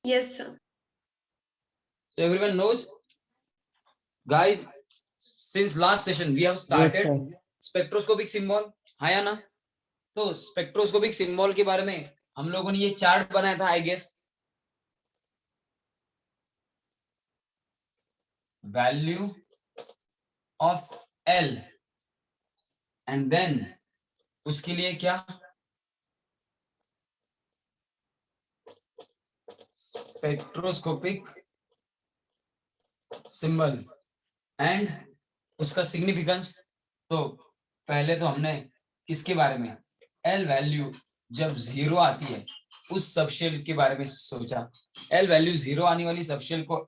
Yes, sir. So everyone knows, guys, since last session we have started spectroscopic symbol, है या ना? तो spectroscopic symbol के बारे में हम लोगों ने ये चार्ट बनाया था, I guess, value of L, and then उसके लिए क्या, स्पेक्ट्रोस्कोपिक सिंबल एंड उसका सिग्निफिकेंस। तो पहले तो हमने किसके बारे में, एल वैल्यू जब 0 आती है उस सबशेल के बारे में सोचा। एल वैल्यू 0 आने वाली सबशेल को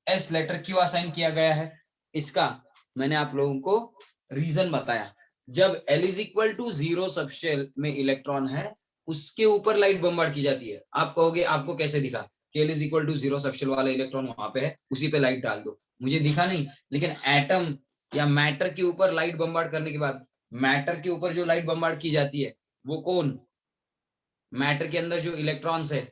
एस लेटर क्यों असाइन किया गया है, इसका मैंने आप लोगों को रीजन बताया। जब L is equal to 0 subshell में इलेक्ट्रॉन है, उसके ऊपर लाइट बम्बार्ड की जाती है। आप कहोगे आपको कैसे दिखा कि L is equal to 0 subshell वाला इलेक्ट्रॉन वहां पे है, उसी पे लाइट डाल दो। मुझे दिखा नहीं, लेकिन एटम या मैटर के ऊपर लाइट बम्बार्ड करने के बाद मैटर के ऊपर जो लाइट बम्बार्ड की जाती है वो कौन, मैटर के अंदर जो इलेक्ट्रॉन्स है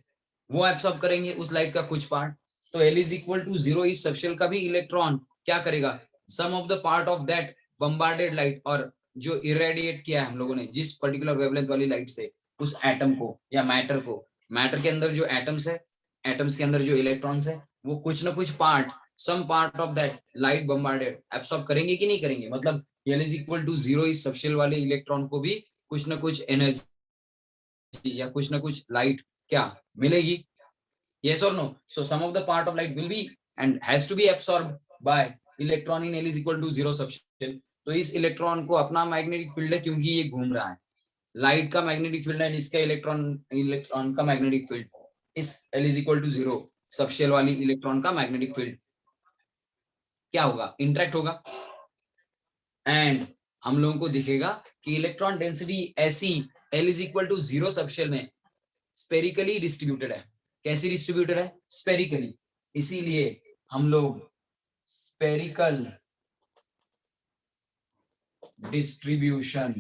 वो एब्सॉर्ब करेंगे उस लाइट का कुछ पार्ट। तो एल इज इक्वल टू 0 इस सबशेल का भी इलेक्ट्रॉन क्या करेगा, some of the part of that bombarded light, और जो इरेडिएट किया है हम लोगों ने जिस पर्टिकुलर वेवलेंथ वाली लाइट से उस एटम को या मैटर को, मैटर के अंदर जो एटम्स है, एटम्स के अंदर जो इलेक्ट्रॉन्स है, वो कुछ ना कुछ part, some part of that light bombarded absorb करेंगे कि नहीं करेंगे। मतलब एल इज इक्वल टू 0 इस सबशेल वाले इलेक्ट्रॉन को भी कुछ ना कुछ एनर्जी या कुछ ना कुछ लाइट क्या मिलेगी, yes or no? So some of the part of light will be and has to be absorbed by electron in L is equal to 0 subshell। तो इस इलेक्ट्रॉन को अपना मैग्नेटिक फील्ड है क्योंकि ये घूम रहा है, लाइट का मैग्नेटिक फील्ड है, इसका इलेक्ट्रॉन का मैग्नेटिक फील्ड, इस L is equal to 0 subshell वाली इलेक्ट्रॉन का मैग्नेटिक फील्ड क्या होगा, इंटरेक्ट होगा, एंड हम लोगों को दिखेगा कि इलेक्ट्रॉन डेंसिटी ऐसी L is equal to 0 subshell में स्पेरिकली डिस्ट्रीब्यूटेड है। कैसी डिस्ट्रीब्यूटेड है, स्पेरिकली। इसीलिए हम लोग spherical distribution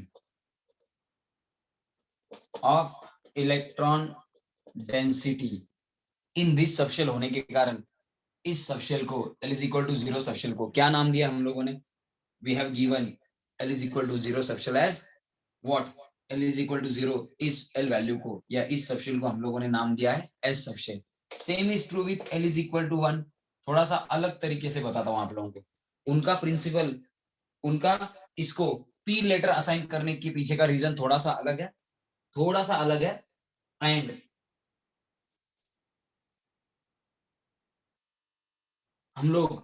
of electron density in this subshell होने के कारण इस सबशेल को L is equal to 0 subshell को क्या नाम दिया हम लोगों ने, we have given L is equal to 0 subshell as what, L is equal to 0 इस L वैल्यू को या इस सबशेल को हम लोगों ने नाम दिया है S subshell. Same is true with L is equal to 1। थोड़ा सा अलग तरीके से बताता हूँ आप लोगों को, उनका प्रिंसिपल, उनका इसको P लेटर असाइन करने के पीछे का रीजन थोड़ा सा अलग है, थोड़ा सा अलग है। एंड हम लोग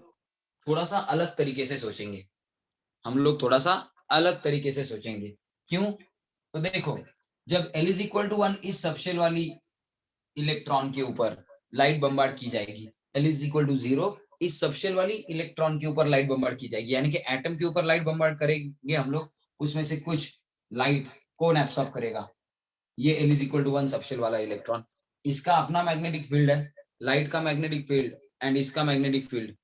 थोड़ा सा अलग तरीके से सोचेंगे, हम लोग थोड़ा सा अलग तरीके से सोचेंगे। क्यों, तो देखो, जब L is equal to 1 इस सबशेल वाली इलेक्ट्रॉन के ऊपर लाइट बम्बार्ड की जाएगी, L is equal to 0 इस सबशेल वाली इलेक्ट्रॉन के ऊपर लाइट बम्बार्ड की जाएगी, यानी कि एटम के ऊपर लाइट बम्बार्ड करेंगे हम लोग, उसमें से कुछ लाइट कौन एब्सॉर्ब करेगा, ये L is equal to 1 subshell वाला इलेक्ट्रॉन। इसका अपना मैग्नेटिक फील्ड है, लाइट का मैग्नेटिक फील्ड एंड इसका मैग्नेटिक फील्ड,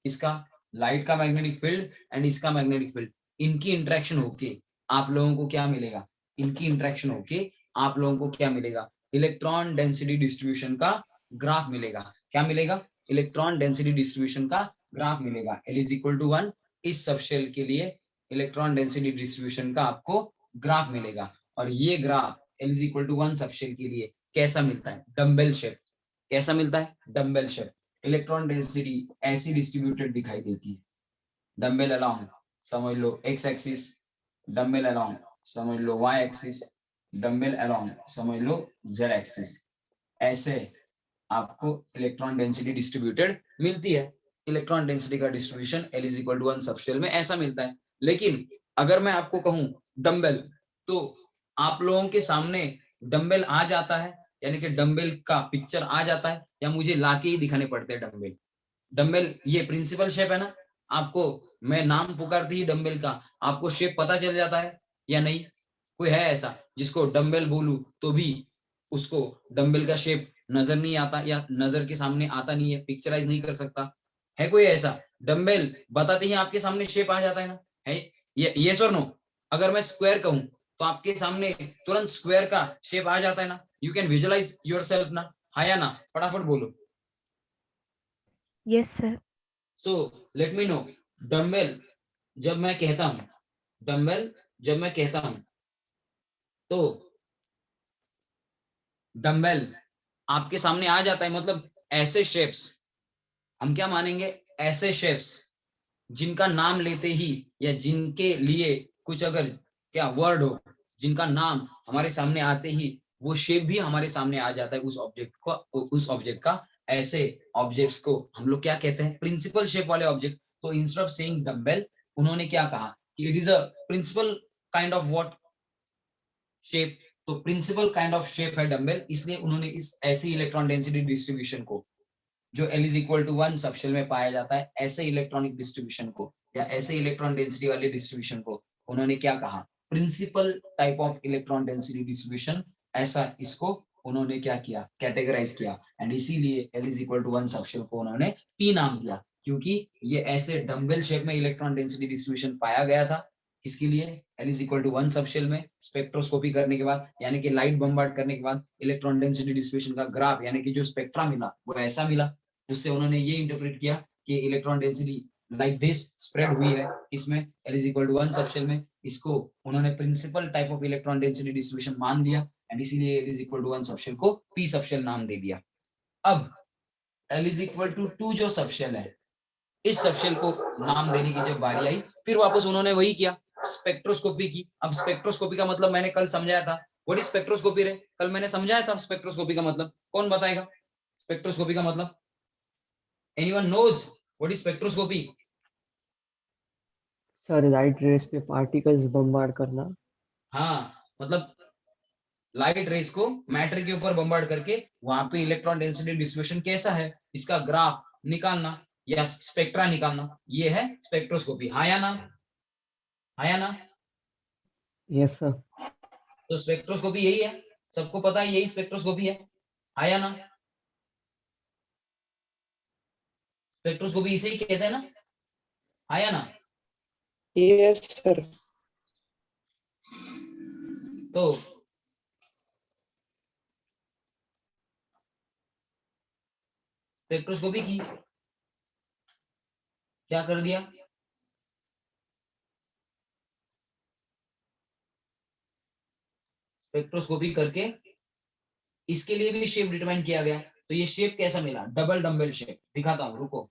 इसका लाइट का मैग्नेटिक फील्ड एंड इसका मैग्नेटिक फील्ड, इनकी इंटरेक्शन होके आप लोगों को क्या मिलेगा, इनकी इंटरेक्शन होके आप लोगों को क्या मिलेगा, इलेक्ट्रॉन डेंसिटी डिस्ट्रीब्यूशन का ग्राफ मिलेगा। क्या मिलेगा, इलेक्ट्रॉन डेंसिटी डिस्ट्रीब्यूशन का ग्राफ मिलेगा। L is equal to 1 इस सबशेल के लिए इलेक्ट्रॉन डेंसिटी डिस्ट्रीब्यूशन का आपको ग्राफ मिलेगा, और ये graph L is equal to 1 subshell के लिए कैसा मिलता है, डम्बेल शेप। कैसा मिलता है, डम्बेल शेप। इलेक्ट्रॉन डेंसिटी ऐसी डिस्ट्रीब्यूटेड दिखाई देती है, डम्बेल अलोंग समझ लो x एक्सिस, डम्बेल अलोंग समझ लो y एक्सिस, डम्बेल अलोंग समझ लो z एक्सिस। ऐसे आपको इलेक्ट्रॉन डेंसिटी डिस्ट्रीब्यूटेड मिलती है। इलेक्ट्रॉन डेंसिटी का distribution L is equal to 1 subshell में ऐसा मिलता है। लेकिन अगर मैं आपको कहूं डम्बेल, तो आप लोगों के सामने डम्बेल आ जाता है, यानी कि डम्बेल का पिक्चर आ जाता है, या मुझे लाके ही दिखाने पड़ते हैं डम्बेल। डम्बेल ये प्रिंसिपल शेप है ना, आपको मैं नाम पुकारते ही डम्बेल का आपको शेप पता चल जाता है या नहीं? कोई है ऐसा जिसको डम्बेल बोलूं तो भी उसको डम्बेल का शेप नजर नहीं आता, या नजर के सामने आता नहीं है, पिक्चराइज नहीं कर सकता? है कोई ऐसा? डम्बेल बताते ही आपके सामने शेप आ जाता है ना, है ये यस और नो? अगर मैं स्क्वायर कहूं तो आपके सामने तुरंत स्क्वायर का शेप आ जाता है ना, यू कैन विजुअलाइज योरसेल्फ ना हाँ या ना, फटाफट बोलो। Yes sir. So let me know, dumbbell जब मैं कहता हूं, डम्बेल जब मैं कहता हूं तो डम्बेल आपके सामने आ जाता है, मतलब ऐसे शेप्स, हम क्या मानेंगे, ऐसे शेप्स जिनका नाम लेते ही या जिनके लिए कुछ अगर क्या वर्ड हो, जिनका नाम हमारे सामने आते ही वो शेप भी हमारे सामने आ जाता है उस ऑब्जेक्ट को, उस ऑब्जेक्ट का। ऐसे ऑब्जेक्ट्स को हम लोग क्या कहते हैं, प्रिंसिपल शेप वाले ऑब्जेक्ट। तो इंस्टेड ऑफ सेइंग डम्बेल, उन्होंने क्या कहा कि it is a principal kind of what shape. तो प्रिंसिपल काइंड ऑफ शेप है डम्बेल, इसलिए उन्होंने इस ऐसी इलेक्ट्रॉन डेंसिटी डिस्ट्रीब्यूशन को जो L is equal to 1 subshell में पाया जाता है, ऐसे इलेक्ट्रॉनिक डिस्ट्रीब्यूशन को या ऐसे इलेक्ट्रॉन डेंसिटी वाले डिस्ट्रीब्यूशन को उन्होंने क्या कहा, principal type of electron density distribution. ऐसा इसको उन्होंने क्या किया, कैटेगराइज किया, एंड इसीलिए L is equal to 1 subshell को उन्होंने P नाम दिया, क्योंकि ये ऐसे डम्बेल शेप में इलेक्ट्रॉन डेंसिटी डिस्ट्रीब्यूशन पाया गया था। इसके लिए L is equal to 1 subshell में स्पेक्ट्रोस्कोपी करने के बाद, यानी कि लाइट बम्बार्ड करने के बाद इलेक्ट्रॉन डेंसिटी डिस्ट्रीब्यूशन का ग्राफ, यानी कि जो स्पेक्ट्रा मिला वो ऐसा मिला। उससे उन्होंने ये इंटरप्रेट किया कि electron density like this spread हुई है इसमें L is equal to 1 subshell में। इसको उन्होंने principal type of electron density distribution मान लिया, एंड इसीलिए L is equal to 1 subshell को P सबशेल नाम दे दिया। अब L इज इक्वल टू 2 जो सबशेल है, इस सबशेल को नाम देने की जब बारी आई, फिर वापस उन्होंने वही किया, स्पेक्ट्रोस्कोपी की। अब स्पेक्ट्रोस्कोपी का मतलब मैंने कल समझाया था, व्हाट इज स्पेक्ट्रोस्कोपी रे, कल मैंने समझाया था स्पेक्ट्रोस्कोपी का मतलब, कौन बताएगा स्पेक्ट्रोस्कोपी का मतलब? Anyone knows what is spectroscopy? Sir light rays पे पार्टिकल्स बम्बार्ड करना। हाँ, मतलब लाइट रेस को मैटर के ऊपर बम्बार्ड करके वहां पे इलेक्ट्रॉन डेंसिटी डिस्ट्रीब्यूशन कैसा है इसका ग्राफ निकालना या स्पेक्ट्रा निकालना, ये है स्पेक्ट्रोस्कोपी। हाँ या ना, हाँ या ना? Yes sir. तो स्पेक्ट्रोस्कोपी यही है, सबको पता है यही स्पेक्ट्रोस्कोपी है। हाँ या ना? स्पेक्ट्रोस्कोपी इसे ही कहते हैं ना, हाँ या ना? Yes sir. तो स्पेक्ट्रोस्कोपी की क्या कर दिया, स्पेक्ट्रोस्कोपी करके इसके लिए भी शेप डिटरमाइन किया गया। तो ये शेप कैसा मिला, डबल डम्बल शेप, दिखाता हूं रुको।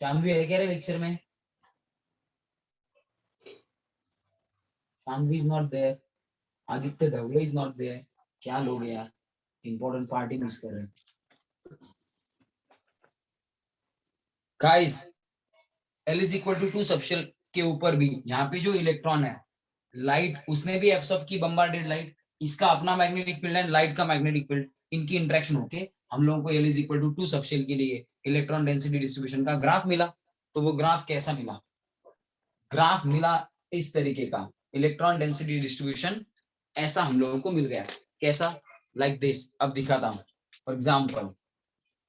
शानवी है क्या रे लेक्चर में? Shanvi is not there, Aditya Dhawale is not there. क्या लोग हैं यार, इंपॉर्टेंट पार्टी मिस कर रहे हैं guys. L is equal to 2 subshell के ऊपर भी यहाँ पे जो इलेक्ट्रॉन है, लाइट उसने भी एब्सॉर्ब की बम्बार्डेड लाइट, इसका अपना मैग्नेटिक फील्ड है, लाइट का मैग्नेटिक फील्ड, इनकी इंटरेक्शन होके हम लोगों को L is equal to 2 subshell के लिए इलेक्ट्रॉन डेंसिटी डिस्ट्रीब्यूशन का ग्राफ मिला। तो वो ग्राफ कैसा मिला, ग्राफ मिला इस तरीके का, इलेक्ट्रॉन डेंसिटी डिस्ट्रीब्यूशन ऐसा हम लोगों को मिल गया। कैसा, लाइक दिस। अब दिखाता हूं फॉर एग्जाम्पल,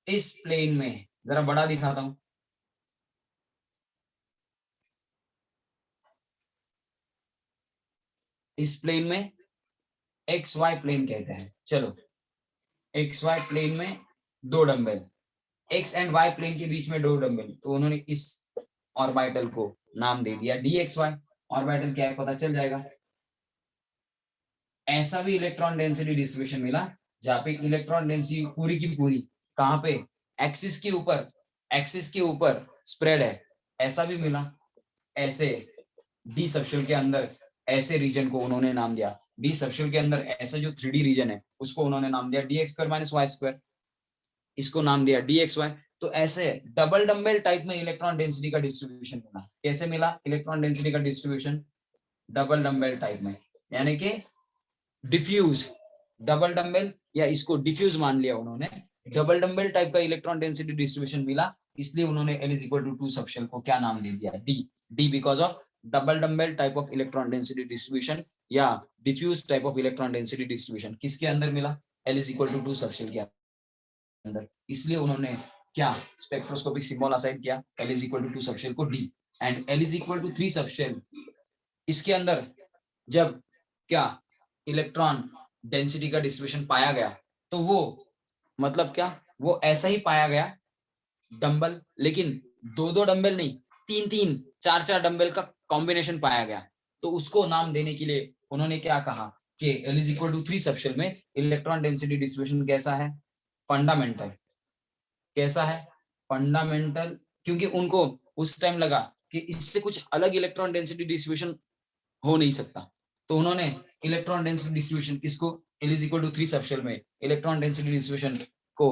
इस प्लेन में जरा बड़ा दिखाता हूं, इस प्लेन में एक्स वाई प्लेन कहते हैं, चलो एक्स वाई प्लेन में दो dumbbell, X and Y plane के बीच में दो डंबल, तो उन्होंने इस ऑर्बिटल को नाम दे दिया डी एक्स वाई। ऑर्बिटल क्या है पता चल जाएगा। ऐसा भी इलेक्ट्रॉन डेंसिटी डिस्ट्रीब्यूशन मिला जहाँ पे इलेक्ट्रॉन डेंसिटी पूरी की पूरी कहाँ पे, एक्सिस के ऊपर, एक्सिस के ऊपर स्प्रेड है, ऐसा भी मिला। ऐसे डी सबशेल के अंदर ऐसे रीजन को उन्होंने नाम दिया, डी सबशेल के अंदर ऐसा जो 3D रीजन है उसको उन्होंने नाम दिया D X square minus Y square, इसको नाम दिया डी एक्स वाई। तो ऐसे डबल डम्बल टाइप में इलेक्ट्रॉन डेंसिटी का डिस्ट्रीब्यूशन मिला। कैसे मिला इलेक्ट्रॉन डेंसिटी का डिस्ट्रीब्यूशन, डबल डम्बल टाइप में, यानी कि डिफ्यूज डबल डम्बल, या इसको डिफ्यूज मान लिया उन्होंने, डबल डम्बल टाइप का इलेक्ट्रॉन डेंसिटी डिस्ट्रीब्यूशन मिला, इसलिए उन्होंने L is equal to 2 subshell को क्या नाम दे दिया, D. D because of double dumbbell type of electron density distribution या diffuse type of electron density distribution किसके अंदर मिला? L is equal to 2 subshell के अंदर। इसलिए उन्होंने क्या स्पेक्ट्रोस्कोपिक सिंबल असाइन किया, L is equal to 2 subshell को D and L is equal to 3 subshell. इसके अंदर जब क्या इलेक्ट्रॉन डेंसिटी का डिस्ट्रीब्यूशन पाया गया तो वो मतलब क्या, वो ऐसा ही पाया गया डंबल, लेकिन दो दो डंबल नहीं, तीन तीन चार चार डंबल का कॉम्बिनेशन पाया गया। तो उसको नाम देने के लिए उन्होंने क्या कहा कि L is equal to 3 subshell में इलेक्ट्रॉन डेंसिटी डिस्ट्रीब्यूशन कैसा है? फंडामेंटल। कैसा है? फंडामेंटल। क्योंकि उनको उस टाइम लगा कि इससे कुछ अलग इलेक्ट्रॉन डेंसिटी डिस्ट्रीब्यूशन हो नहीं सकता, तो उन्होंने इलेक्ट्रॉन डेंसिटी डिस्ट्रीब्यूशन किसको L is equal to 3 subshell में इलेक्ट्रॉन डेंसिटी डिस्ट्रीब्यूशन को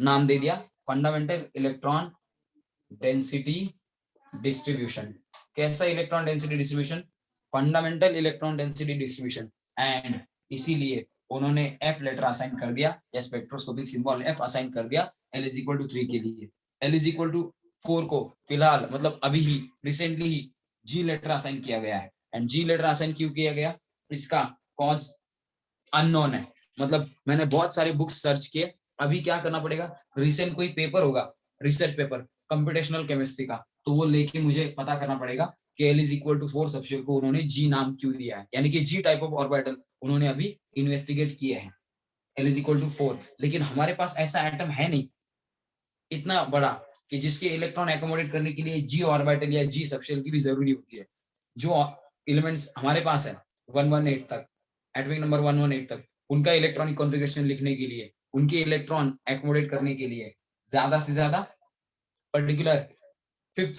नाम दे दिया फंडामेंटल इलेक्ट्रॉन डेंसिटी डिस्ट्रीब्यूशन। कैसा electron density distribution? Fundamental electron density distribution. And इसीलिए उन्होंने F लेटर असाइन कर दिया या स्पेक्ट्रोस्कोपिक सिंबल F असाइन कर दिया L is equal to 3 के लिए। L is equal to 4 को फिलहाल मतलब अभी ही रिसेंटली ही G लेटर असाइन किया गया है। एंड G लेटर असाइन क्यों किया गया? इसका कॉज अननोन है। मतलब मैंने बहुत सारे बुक्स सर्च किए, अभी क्या करना पड़ेगा, रिसेंट कोई पेपर होगा रिसर्च पेपर कंप्यूटेशनल केमिस्ट्री का, तो वो लेके मुझे पता करना पड़ेगा कि L is equal to 4 subshell को उन्होंने G नाम क्यों दिया है, यानी कि G टाइप ऑफ ऑर्बिटल उन्होंने अभी इन्वेस्टिगेट किए हैं L is equal to 4। लेकिन हमारे पास ऐसा एटम है नहीं इतना बड़ा कि जिसके इलेक्ट्रॉन एकोमोडेट करने के लिए G ऑर्बिटल या G सबशेल की भी जरूरी होती है। जो एलिमेंट्स हमारे पास है 118 तक, एटॉमिक नंबर 118 तक, उनका इलेक्ट्रॉनिक कॉन्फ़िगरेशन लिखने के लिए, उनके इलेक्ट्रॉन एकोमोडेट करने के लिए ज्यादा से ज्यादा पर्टिकुलर फिफ्थ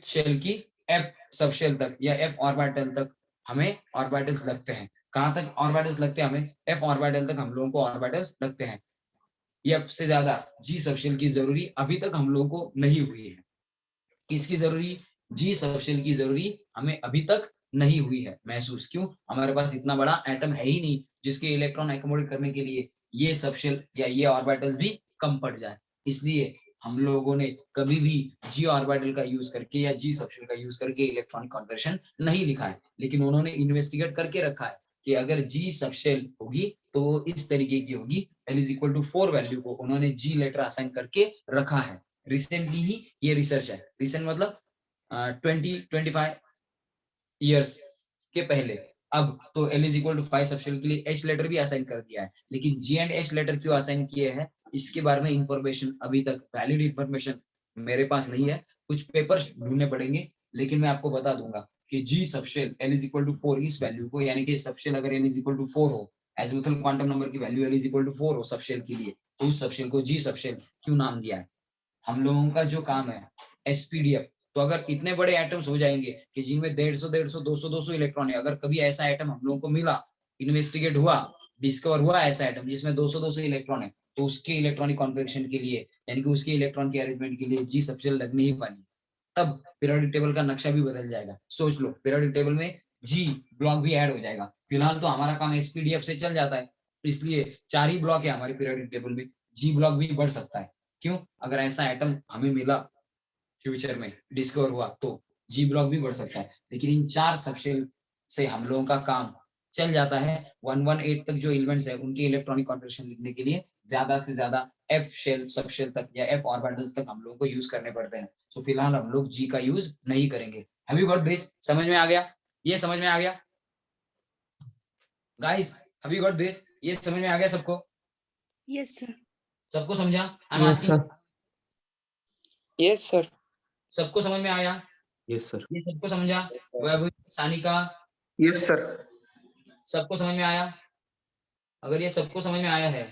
शेल की F सबशेल तक या F ऑर्बिटल तक हमें ऑर्बिटल्स लगते हैं। कहां तक ऑर्बिटल्स लगते हैं? हमें F ऑर्बिटल तक हम लोगों को ऑर्बिटल्स लगते हैं। F से ज्यादा G सबशेल की जरूरी अभी तक हम लोगों को नहीं हुई है। किसकी जरूरी? G सबशेल की जरूरी हमें अभी तक नहीं हुई है महसूस। क्यों? हमारे पास इतना बड़ा एटम है ही नहीं जिसके इलेक्ट्रॉन एकोमोडेट करने के लिए ये सबशेल या ये ऑर्बिटल्स भी कम पड़ जाए। इसलिए हम लोगों ने कभी भी G ऑर्बिटल का यूज करके या G सबशेल का यूज करके इलेक्ट्रॉनिक कॉन्वर्शन नहीं लिखा है, लेकिन उन्होंने इन्वेस्टिगेट करके रखा है कि अगर G सबशेल होगी तो वो इस तरीके की होगी। L is equal to 4 value को उन्होंने G लेटर असाइन करके रखा है। रिसेंटली ही ये रिसर्च है, रिसेंट मतलब 20-25 ईयर्स के पहले। अब तो L is equal to 5 subshell के लिए H लेटर भी असाइन कर दिया है, लेकिन G एंड H लेटर क्यों असाइन किए हैं इसके बारे में इंफॉर्मेशन अभी तक वैलिड इंफॉर्मेशन मेरे पास नहीं है, कुछ पेपर्स ढूंढने पड़ेंगे, लेकिन मैं आपको बता दूंगा कि G subshell L is equal to 4 इस वैल्यू को, यानी कि सबशेल अगर L is equal to 4 हो, एजीमुथल क्वांटम नंबर की value L is equal to 4 हो सबशेल के लिए, तो उस सबशेल को G सबशेल क्यों नाम दिया है? हम लोगों का जो काम है एसपीडीएफ, तो अगर इतने बड़े एटम्स हो जाएंगे कि जिनमें 150 200 इलेक्ट्रॉन है, अगर कभी ऐसा एटम हम लोगों को मिला, इन्वेस्टिगेट हुआ, डिस्कवर हुआ ऐसा एटम जिसमें 200 इलेक्ट्रॉन है, तो उसके इलेक्ट्रॉनिक कॉन्फ़िगरेशन के लिए यानी कि उसके इलेक्ट्रॉन के अरेंजमेंट के लिए जी सबशेल लगने ही वाली, तब पीरियोडिक टेबल का नक्शा भी बदल जाएगा। सोच लो पीरियोडिक टेबल में जी ब्लॉक भी ऐड हो जाएगा। फिलहाल तो हमारा काम एसपीडीएफ से चल जाता है, इसलिए 4 ही ब्लॉक है हमारे पीरियोडिक टेबल में, जी ब्लॉक भी बढ़ सकता है। क्यों? अगर ऐसा एटम हमें मिला फ्यूचर में डिस्कवर हुआ तो जी ब्लॉक भी बढ़ सकता है, लेकिन इन 4 सबशेल से हम लोगों का काम चल जाता है। 118 तक जो एलिमेंट्स है उनके इलेक्ट्रॉनिक कॉन्फ़िगरेशन लिखने के लिए ज्यादा से ज्यादा एफ शेल सबशेल तक या एफ ऑर्बिटल्स तक हम लोगों को यूज करने पड़ते हैं। तो फिलहाल हम लोग जी का यूज नहीं करेंगे। Have you got this? समझ में आ गया? ये समझ में आ गया guys? Have you got this? ये समझ में आ गया सबको? Yes sir. सबको समझा? I am Yes, asking. sir. Yes, sir. सबको समझ में आया? Yes sir. ये सबको समझा? वैभव, सानिका, यस सर। सबको समझ में आया? अगर ये सबको समझ में आया है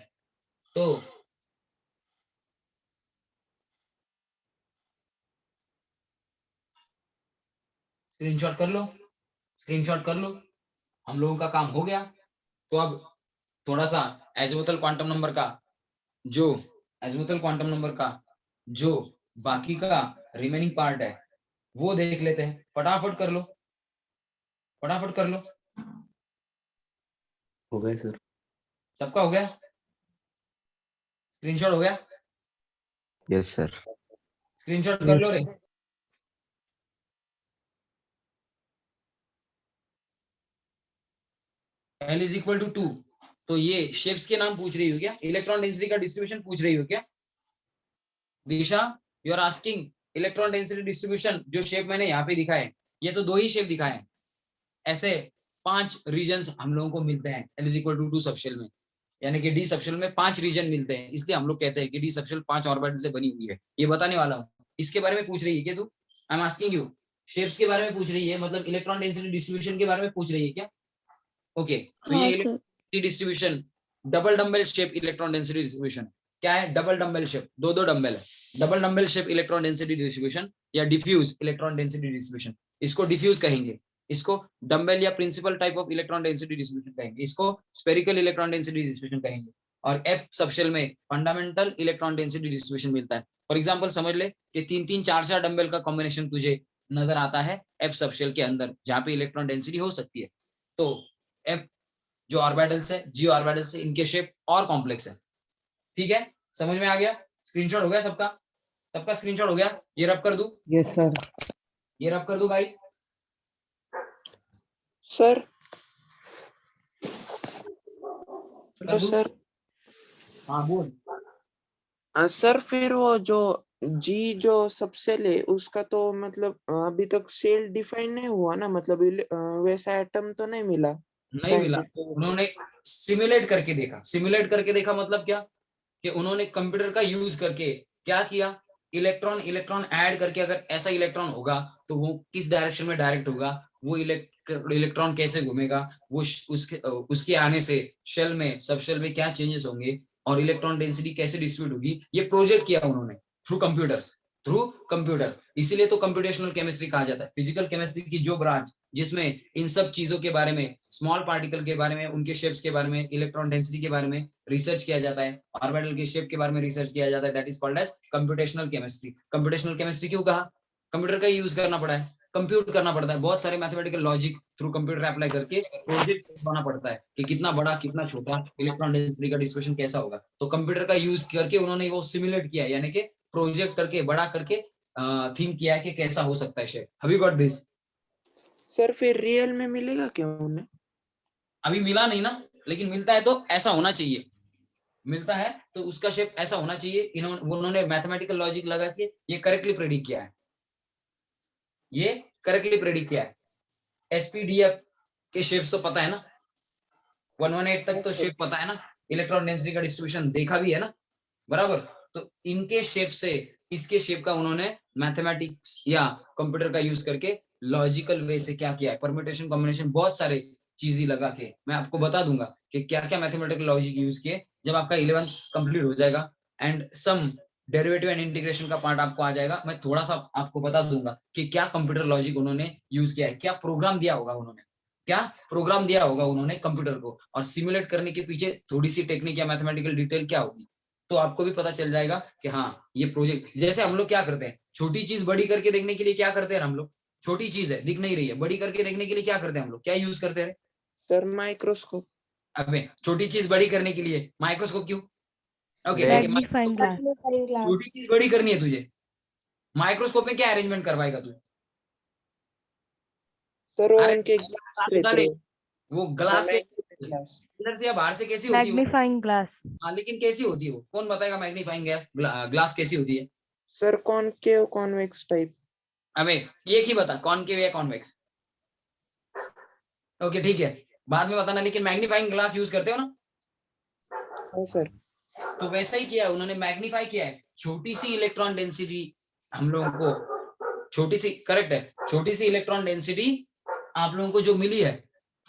तो स्क्रीनशॉट कर लो, स्क्रीनशॉट कर लो। हम लोगों का काम हो गया। तो अब थोड़ा सा एजीमुथल क्वांटम नंबर का जो एजीमुथल क्वांटम नंबर का जो बाकी का रिमेनिंग पार्ट है वो देख लेते हैं। फटाफट कर लो, फटाफट कर लो। हो गए सर। सबका हो गया? स्क्रीनशॉट हो गया? Yes sir. स्क्रीनशॉट कर लो रे। L इज इक्वल टू 2, तो ये शेप्स के नाम पूछ रही हो क्या? इलेक्ट्रॉन डेंसिटी का डिस्ट्रीब्यूशन पूछ रही हो क्या दिशा? You are asking electron density distribution. जो शेप मैंने यहाँ पे दिखाए, ये तो 2 ही शेप दिखाए हैं, ऐसे 5 रीजन हम लोगों को मिलते हैं L is equal to 2 subshell में, यानी कि डी सबशेल में 5 रीजन मिलते हैं, इसलिए हम लोग कहते हैं कि डी सबशेल 5 ऑर्बिटल से बनी हुई है। ये बताने वाला हूँ। इसके बारे में पूछ रही है क्या तू? I am asking you, shapes के बारे में पूछ रही है, मतलब इलेक्ट्रॉन डेंसिटी डिस्ट्रीब्यूशन के बारे में पूछ रही है क्या? ओके, तो ये हाँ sir. Electron distribution double dumbbell shape electron density distribution क्या है? डबल डंबल शेप, दो डंबल है, double dumbbell shape electron density distribution या डिफ्यूज इलेक्ट्रॉन डेंसिटी डिस्ट्रीब्यूशन, इसको डिफ्यूज कहेंगे, इसको डंबल या principal type of electron density distribution कहेंगे, इसको स्फेरिकल इलेक्ट्रॉन डेंसिटी डिस्ट्रीब्यूशन कहेंगे। और एफ सबशेल में फंडामेंटल इलेक्ट्रॉन डेंसिटी डिस्ट्रीब्यूशन मिलता है। फॉर एग्जांपल समझ ले कि 3-3 4-4 डंबल का कॉम्बिनेशन तुझे नजर आता है एफ सबशेल के अंदर, जहां पे इलेक्ट्रॉन डेंसिटी हो सकती है। तो एफ जो ऑर्बिटल्स है, जी ऑर्बिटल्स है, इनके शेप और कॉम्प्लेक्स है। ठीक है, समझ में आ गया? स्क्रीनशॉट हो गया सबका? सबका स्क्रीनशॉट हो गया? ये रब कर दूं? Yes sir. ये रब कर दूं गाइस? सर कर हेलो दूं? सर। हाँ बोल। सर फिर वो जो जी जो सबसेल है उसका तो मतलब अभी तक सेल डिफाइन नहीं हुआ ना, मतलब वैसा एटम तो नहीं मिला नहीं मिला, साइंटिस्ट। उन्होंने सिमुलेट करके देखा। सिमुलेट करके देखा मतलब क्या? कि उन्होंने कंप्यूटर का यूज करके क्या किया, इलेक्ट्रॉन इलेक्ट्रॉन ऐड करके, अगर ऐसा इलेक्ट्रॉन होगा तो वो किस डायरेक्शन में डायरेक्ट होगा, वो इलेक्ट्रॉन कैसे घूमेगा, वो उसके आने से शेल में, सब शेल में क्या चेंजेस होंगे, और इलेक्ट्रॉन डेंसिटी कैसे डिस्ट्रीब्यूट होगी, ये प्रोजेक्ट किया उन्होंने थ्रू कंप्यूटर्स, थ्रू कंप्यूटर। इसीलिए तो कंप्यूटेशनल केमिस्ट्री कहा जाता है। फिजिकल केमिस्ट्री की जो ब्रांच जिसमें इन सब चीजों के बारे में, स्मॉल पार्टिकल के बारे में, उनके शेप्स के बारे में, इलेक्ट्रॉन डेंसिटी के बारे में रिसर्च किया जाता है, ऑर्बिटल के शेप के बारे में रिसर्च किया जाता है, that is called as computational chemistry. Computational chemistry क्यों कहा? कंप्यूटर का यूज करना पड़ा है, कंप्यूट करना पड़ता है, बहुत सारे mathematical logic through computer apply करके प्रोजेक्ट बनाना पड़ता है कि कितना बड़ा कितना छोटा इलेक्ट्रॉन डेंसिटी का डिस्ट्रीब्यूशन कैसा होगा। तो कंप्यूटर का यूज करके उन्होंने वो सिमुलेट किया, यानी कि प्रोजेक्ट करके, बड़ा करके थिंक किया है कि कैसा हो सकता है shape. Have you got this? Sir फिर रियल में मिलेगा क्या उन्हें? अभी मिला नहीं ना, लेकिन मिलता है तो ऐसा होना चाहिए, मिलता है तो उसका शेप ऐसा होना चाहिए। उन्होंने मैथमेटिकल लॉजिक लगा के ये करेक्टली प्रेडिक्ट किया है, ये करेक्टली प्रेडिक्ट किया है। एसपीडीएफ के शेप्स तो पता है ना, 118 तक तो शेप पता है ना, इलेक्ट्रॉन डेंसिटी का डिस्ट्रीब्यूशन देखा भी है ना, बराबर। तो इनके शेप से इसके शेप का उन्होंने मैथमेटिक्स या कंप्यूटर का यूज करके लॉजिकल वे से क्या किया है, परम्यूटेशन कॉम्बिनेशन, बहुत सारे चीजें लगा के मैं आपको बता दूंगा कि क्या क्या मैथमेटिकल लॉजिक यूज किए जब आपका 11th कंप्लीट हो जाएगा, and some derivative and integration का पार्ट आपको आ जाएगा। मैं थोड़ा सा आपको बता दूंगा कि क्या कंप्यूटर लॉजिक उन्होंने यूज किया है, क्या प्रोग्राम दिया होगा उन्होंने, क्या प्रोग्राम दिया होगा उन्होंने कंप्यूटर को, और सिमुलेट करने के पीछे थोड़ी सी टेक्निक या मैथमेटिकल डिटेल क्या होगी, तो आपको भी पता चल जाएगा कि हाँ ये प्रोजेक्ट। जैसे हम लोग क्या करते हैं, छोटी चीज बड़ी करके देखने के लिए क्या करते हैं हम लोग, छोटी चीज है दिख नहीं रही है, बड़ी करके देखने के लिए क्या करते हैं हम लोग, क्या यूज करते हैं? Sir microscope. अबे छोटी चीज बड़ी करने के लिए माइक्रोस्कोप क्यों? ओके ठीक है, मैग्नीफाइंग ग्लास। छोटी चीज बड़ी करनी है तुझे, माइक्रोस्कोप में क्या अरेंजमेंट करवाएगा तू? सर वो अरे उनके ग्लास उठा रहते ले, हैं। वो ग्लास कैसे, ग्लास। अंदर से या बाहर से कैसी होती है वो? Magnifying glass. हाँ लेकिन कैसी होती है वो, कौन बताएगा? मैग्नीफाइंग ग्लास कैसी होती है? Sir concave convex type. अबे एक ही बता, कॉनकेव या कॉन्वेक्स? ओके ठीक है, बाद में बताना, लेकिन मैग्नीफाइंग ग्लास यूज करते हो ना? हाँ सर। तो वैसा ही किया है उन्होंने, मैग्नीफाई किया है। छोटी सी इलेक्ट्रॉन डेंसिटी हम लोगों को, छोटी सी, करेक्ट है, छोटी सी इलेक्ट्रॉन डेंसिटी आप लोगों को जो मिली है,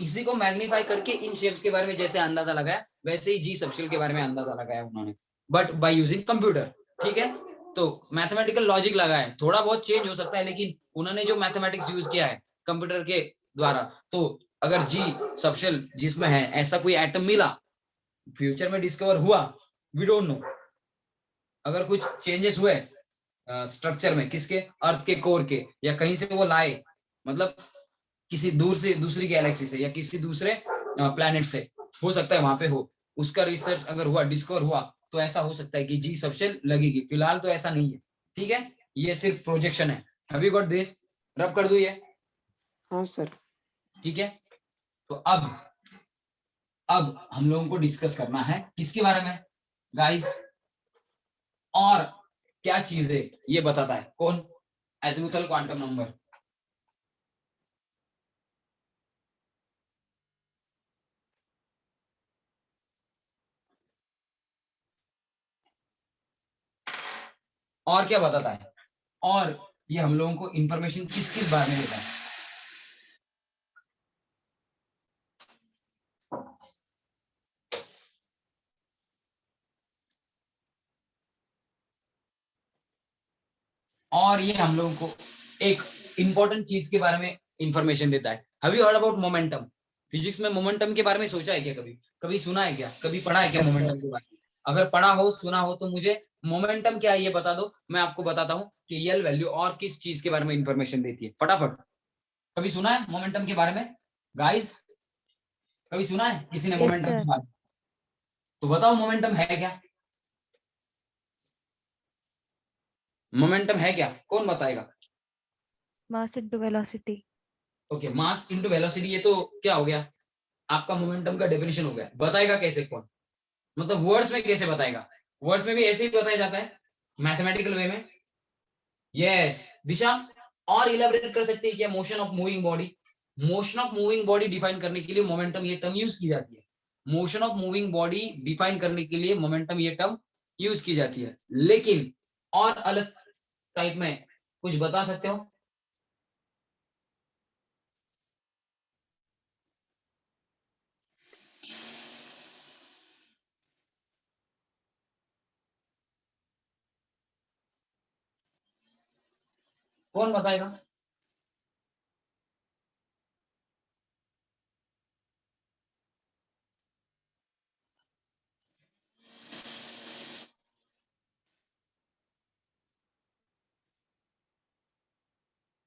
इसी को मैग्नीफाई करके इन शेप्स के बारे में जैसे अंदाजा लगाया, वैसे ही जी सबशेल के बारे में अंदाजा लगाया उन्होंने, बट बाय यूजिंग कंप्यूटर। ठीक है, तो मैथमेटिकल लॉजिक लगा है, थोड़ा बहुत चेंज हो सकता है, लेकिन उन्होंने जो मैथमेटिक्स यूज किया है कंप्यूटर के द्वारा, तो अगर जी सबशेल जिसमें है ऐसा कोई एटम मिला, फ्यूचर में डिस्कवर हुआ, वी डोंट नो, अगर कुछ चेंजेस हुए स्ट्रक्चर में, किसके, अर्थ के कोर के, या कहीं से वो लाए, मतलब किसी दूर से, दूसरी गैलेक्सी से, या किसी दूसरे प्लैनेट से, हो सकता है वहां पे हो, उसका रिसर्च अगर हुआ, डिस्कवर हुआ, तो ऐसा हो सकता है कि जी सबशेल लगेगी। फिलहाल तो ऐसा नहीं है, ठीक है, ये सिर्फ प्रोजेक्शन है। Have you got this? रब कर दू ये? हाँ सर। ठीक है, तो अब अब हम लोगों को डिस्कस करना है किसके बारे में गाइस, और क्या चीज है ये बताता है कौन, एजिमुथल क्वांटम नंबर। और क्या बताता है, और ये हम लोगों को इंफॉर्मेशन किस किस बारे में देता है। और ये हम लोगों को एक इंपॉर्टेंट चीज के बारे में इंफॉर्मेशन देता है। Have you heard about momentum? Physics में मोमेंटम के बारे में सोचा है क्या, कभी कभी सुना है क्या, कभी पढ़ा है क्या मोमेंटम के बारे में? अगर पढ़ा हो सुना हो तो मुझे मोमेंटम क्या है ये बता दो, मैं आपको बताता हूँ कि यल वैल्यू और किस चीज के बारे में इंफॉर्मेशन देती है। फटाफट, कभी सुना है मोमेंटम के बारे में गाइस? कभी सुना है किसी ने Yes, मोमेंटम sir. के बारे में? तो बताओ मोमेंटम है क्या, मोमेंटम है क्या, कौन बताएगा? Mass into velocity. Okay, mass into velocity, ये तो क्या हो गया, आपका मोमेंटम का डेफिनेशन हो गया। बताएगा कैसे कौन, मतलब वर्ड्स में कैसे बताएगा? वर्ड्स में भी ऐसे ही बताया जाता है मैथमेटिकल वे में। यस दिशा, और इलेबोरेट कर सकते हैं क्या? Motion of moving body, motion of moving body define करने के लिए मोमेंटम ये टर्म यूज की जाती है। Motion of moving body define करने के लिए मोमेंटम ये टर्म यूज की जाती है, लेकिन और अलग टाइप में कुछ बता सकते हो? कौन बताएगा?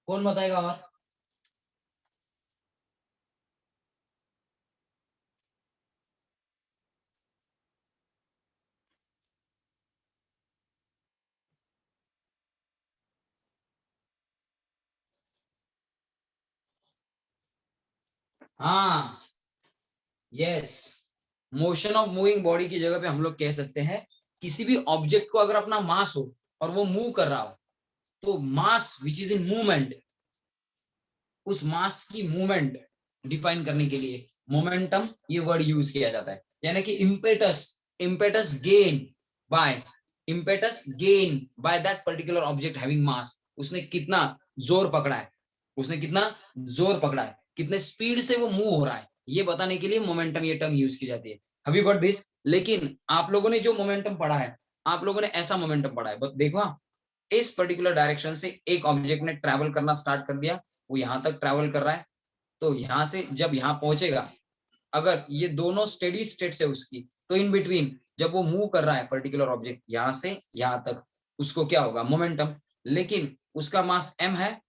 कौन बताएगा? और हाँ, yes, motion of moving body की जगह पे हम लोग कह सकते हैं किसी भी ऑब्जेक्ट को अगर अपना मास हो और वो मूव कर रहा हो, तो मास विच इज इन मूवमेंट, उस मास की मूवमेंट डिफाइन करने के लिए मोमेंटम ये वर्ड यूज किया जाता है। यानी कि impetus, impetus gain by, impetus gain by that particular object having mass, उसने कितना जोर पकड़ा है, उसने कितना जोर पकड़ा है, कितने स्पीड से वो मूव हो रहा है, ये बताने के लिए मोमेंटम ये टर्म यूज की जाती है। Have you got this? लेकिन आप लोगों ने जो मोमेंटम पढ़ा है, आप लोगों ने ऐसा मोमेंटम पढ़ा है, देखो इस पर्टिकुलर डायरेक्शन से एक ऑब्जेक्ट ने ट्रैवल करना स्टार्ट कर दिया, वो यहां तक ट्रैवल कर रहा है, तो यहां से जब यहां पहुंचेगा, अगर ये दोनों स्टेडी स्टेट से उसकी, तो इन बिटवीन जब वो मूव कर रहा है पर्टिकुलर ऑब्जेक्ट यहां से यहां तक, उसको क्या होगा? मोमेंटम। लेकिन उसका मास m है,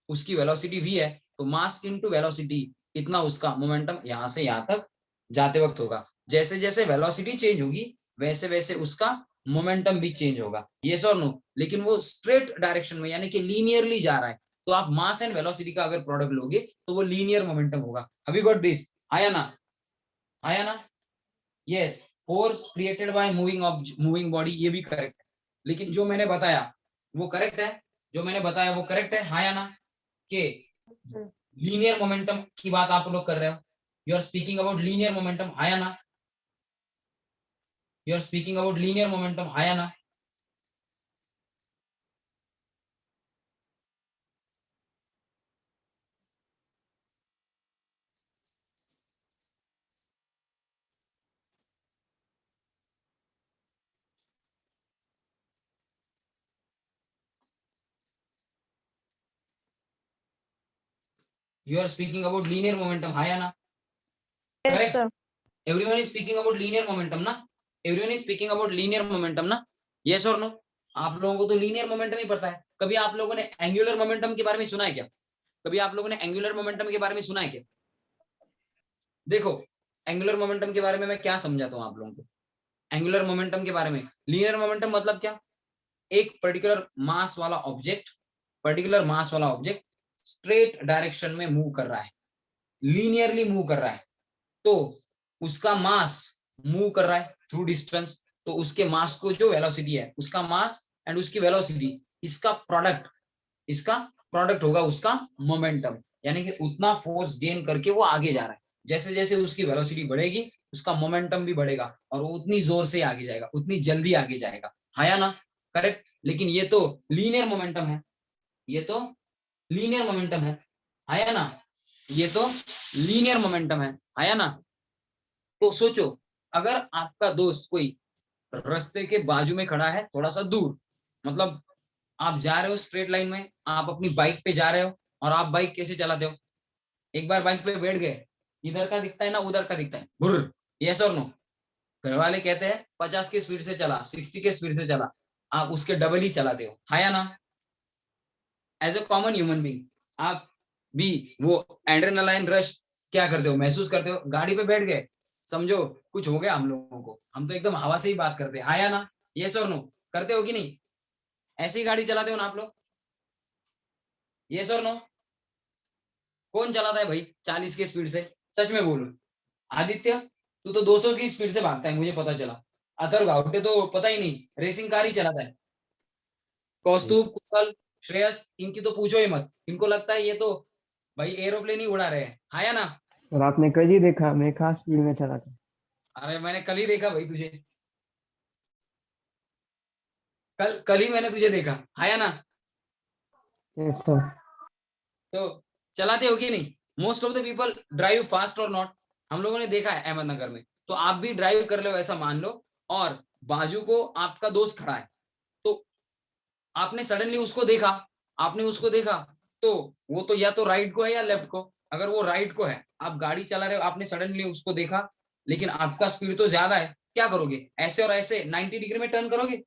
उसकी वेलोसिटी v है, तो मास इनटू वेलोसिटी इतना उसका मोमेंटम यहां से यहां तक जाते वक्त होगा। जैसे जैसे वेलोसिटी चेंज होगी वैसे वैसे उसका मोमेंटम भी चेंज होगा, यस और नो? लेकिन वो स्ट्रेट डायरेक्शन में यानी कि लीनियरली जा रहा है, तो आप मास एंड वेलोसिटी का अगर प्रोडक्ट लोगे तो वो लीनियर मोमेंटम होगा। Have you got this? आया ना, आया ना? Yes, force created by moving body, ये भी करेक्ट है। लेकिन जो मैंने बताया वो करेक्ट है, जो मैंने बताया वो करेक्ट है, हाँ या ना? कि लीनियर मोमेंटम की बात आप लोग कर रहे हो, you are speaking about linear momentum, हाँ या ना? You are speaking about linear momentum, हाँ या ना? You are speaking about linear momentum, हाँ या ना? Yes, correct, sir. Everyone is speaking about linear momentum ना? Everyone is speaking about linear momentum ना? यस और नो? आप लोगों को तो लीनियर मोमेंटम ही पता है। कभी आप लोगों ने एंगुलर मोमेंटम के बारे में सुना है क्या? कभी आप लोगों ने एंगुलर मोमेंटम के बारे में सुना है क्या? देखो, एंगुलर मोमेंटम के बारे में मैं क्या समझाता हूँ आप लोगों को। एंगुलर मोमेंटम के बारे में, लीनियर मोमेंटम मतलब क्या? एक पर्टिकुलर मास वाला ऑब्जेक्ट, पर्टिकुलर मास वाला ऑब्जेक्ट स्ट्रेट डायरेक्शन में मूव कर रहा है, लीनियरली मूव कर रहा है, तो उसका मास मूव कर रहा है थ्रू डिस्टेंस, तो उसके मास को जो वेलोसिटी है, उसका मास एंड उसकी वेलोसिटी, इसका प्रोडक्ट होगा उसका मोमेंटम, यानी कि उतना फोर्स गेन करके वो आगे जा रहा है। जैसे जैसे उसकी वेलोसिटी बढ़ेगी उसका मोमेंटम भी बढ़ेगा और वो उतनी जोर से आगे जाएगा, उतनी जल्दी आगे जाएगा। हाँ या ना? करेक्ट। लेकिन ये तो लीनियर मोमेंटम है, ये तो लीनियर मोमेंटम है। हाँ या ना? ये तो लीनियर मोमेंटम है। हाँ या ना? तो सोचो, अगर आपका दोस्त कोई रास्ते के बाजू में खड़ा है थोड़ा सा दूर, मतलब आप जा रहे हो स्ट्रेट लाइन में, आप अपनी बाइक पे जा रहे हो, और आप बाइक कैसे चलाते हो? एक बार बाइक पे बैठ गए, इधर का दिखता है ना उधर का दिखता है, बुर्र, यस और नो? घर वाले कहते हैं 50 के स्पीड से चला, 60 के स्पीड से चला, आप उसके डबल ही चलाते हो। हाँ या ना? As a common human being आप भी वो एड्रेनालाइन रश क्या करते हो, महसूस करते हो? गाड़ी पे बैठ गए, समझो कुछ हो गया हम लोगों को, हम तो एकदम हवा से ही बात करते हैं। हाँ या ना? यस और नो? करते हो कि नहीं? ऐसी ही गाड़ी चलाते हो ना आप लोग? यस और नो? कौन चलाता है भाई 40 के स्पीड से? सच में बोलो। आदित्य, तू तो 200 की स्पीड से भागता है, मुझे पता चला। अथर्व गाउटे तो पता ही नहीं, रेसिंग कार ही चलाता है। कौस्तुभ, कुशल, श्रेयस, इनकी तो पूछो ही मत, इनको लगता है ये तो भाई एरोप्लेन ही उड़ा रहे हैं। हाँ या ना? और आपने कल ही देखा मैं खास स्पीड में चला था। अरे मैंने कल ही देखा भाई तुझे, कल ही मैंने तुझे देखा। हाँ या ना? Yes sir. तो चलाते हो कि नहीं? Most of the people drive fast और नॉट, हम लोगों ने देखा है अहमदनगर में। तो आप भी ड्राइव कर लो ऐसा मान लो, और बाजू को आपका दोस्त खड़ा है, तो आपने सडनली उसको देखा, आपने उसको देखा, तो वो तो या तो राइट को है या लेफ्ट को। अगर वो राइट को है, आप गाड़ी चला रहे हो, आपने सडनली उसको देखा, लेकिन आपका स्पीड तो ज्यादा है, क्या करोगे? ऐसे और ऐसे 90 डिग्री में टर्न करोगे,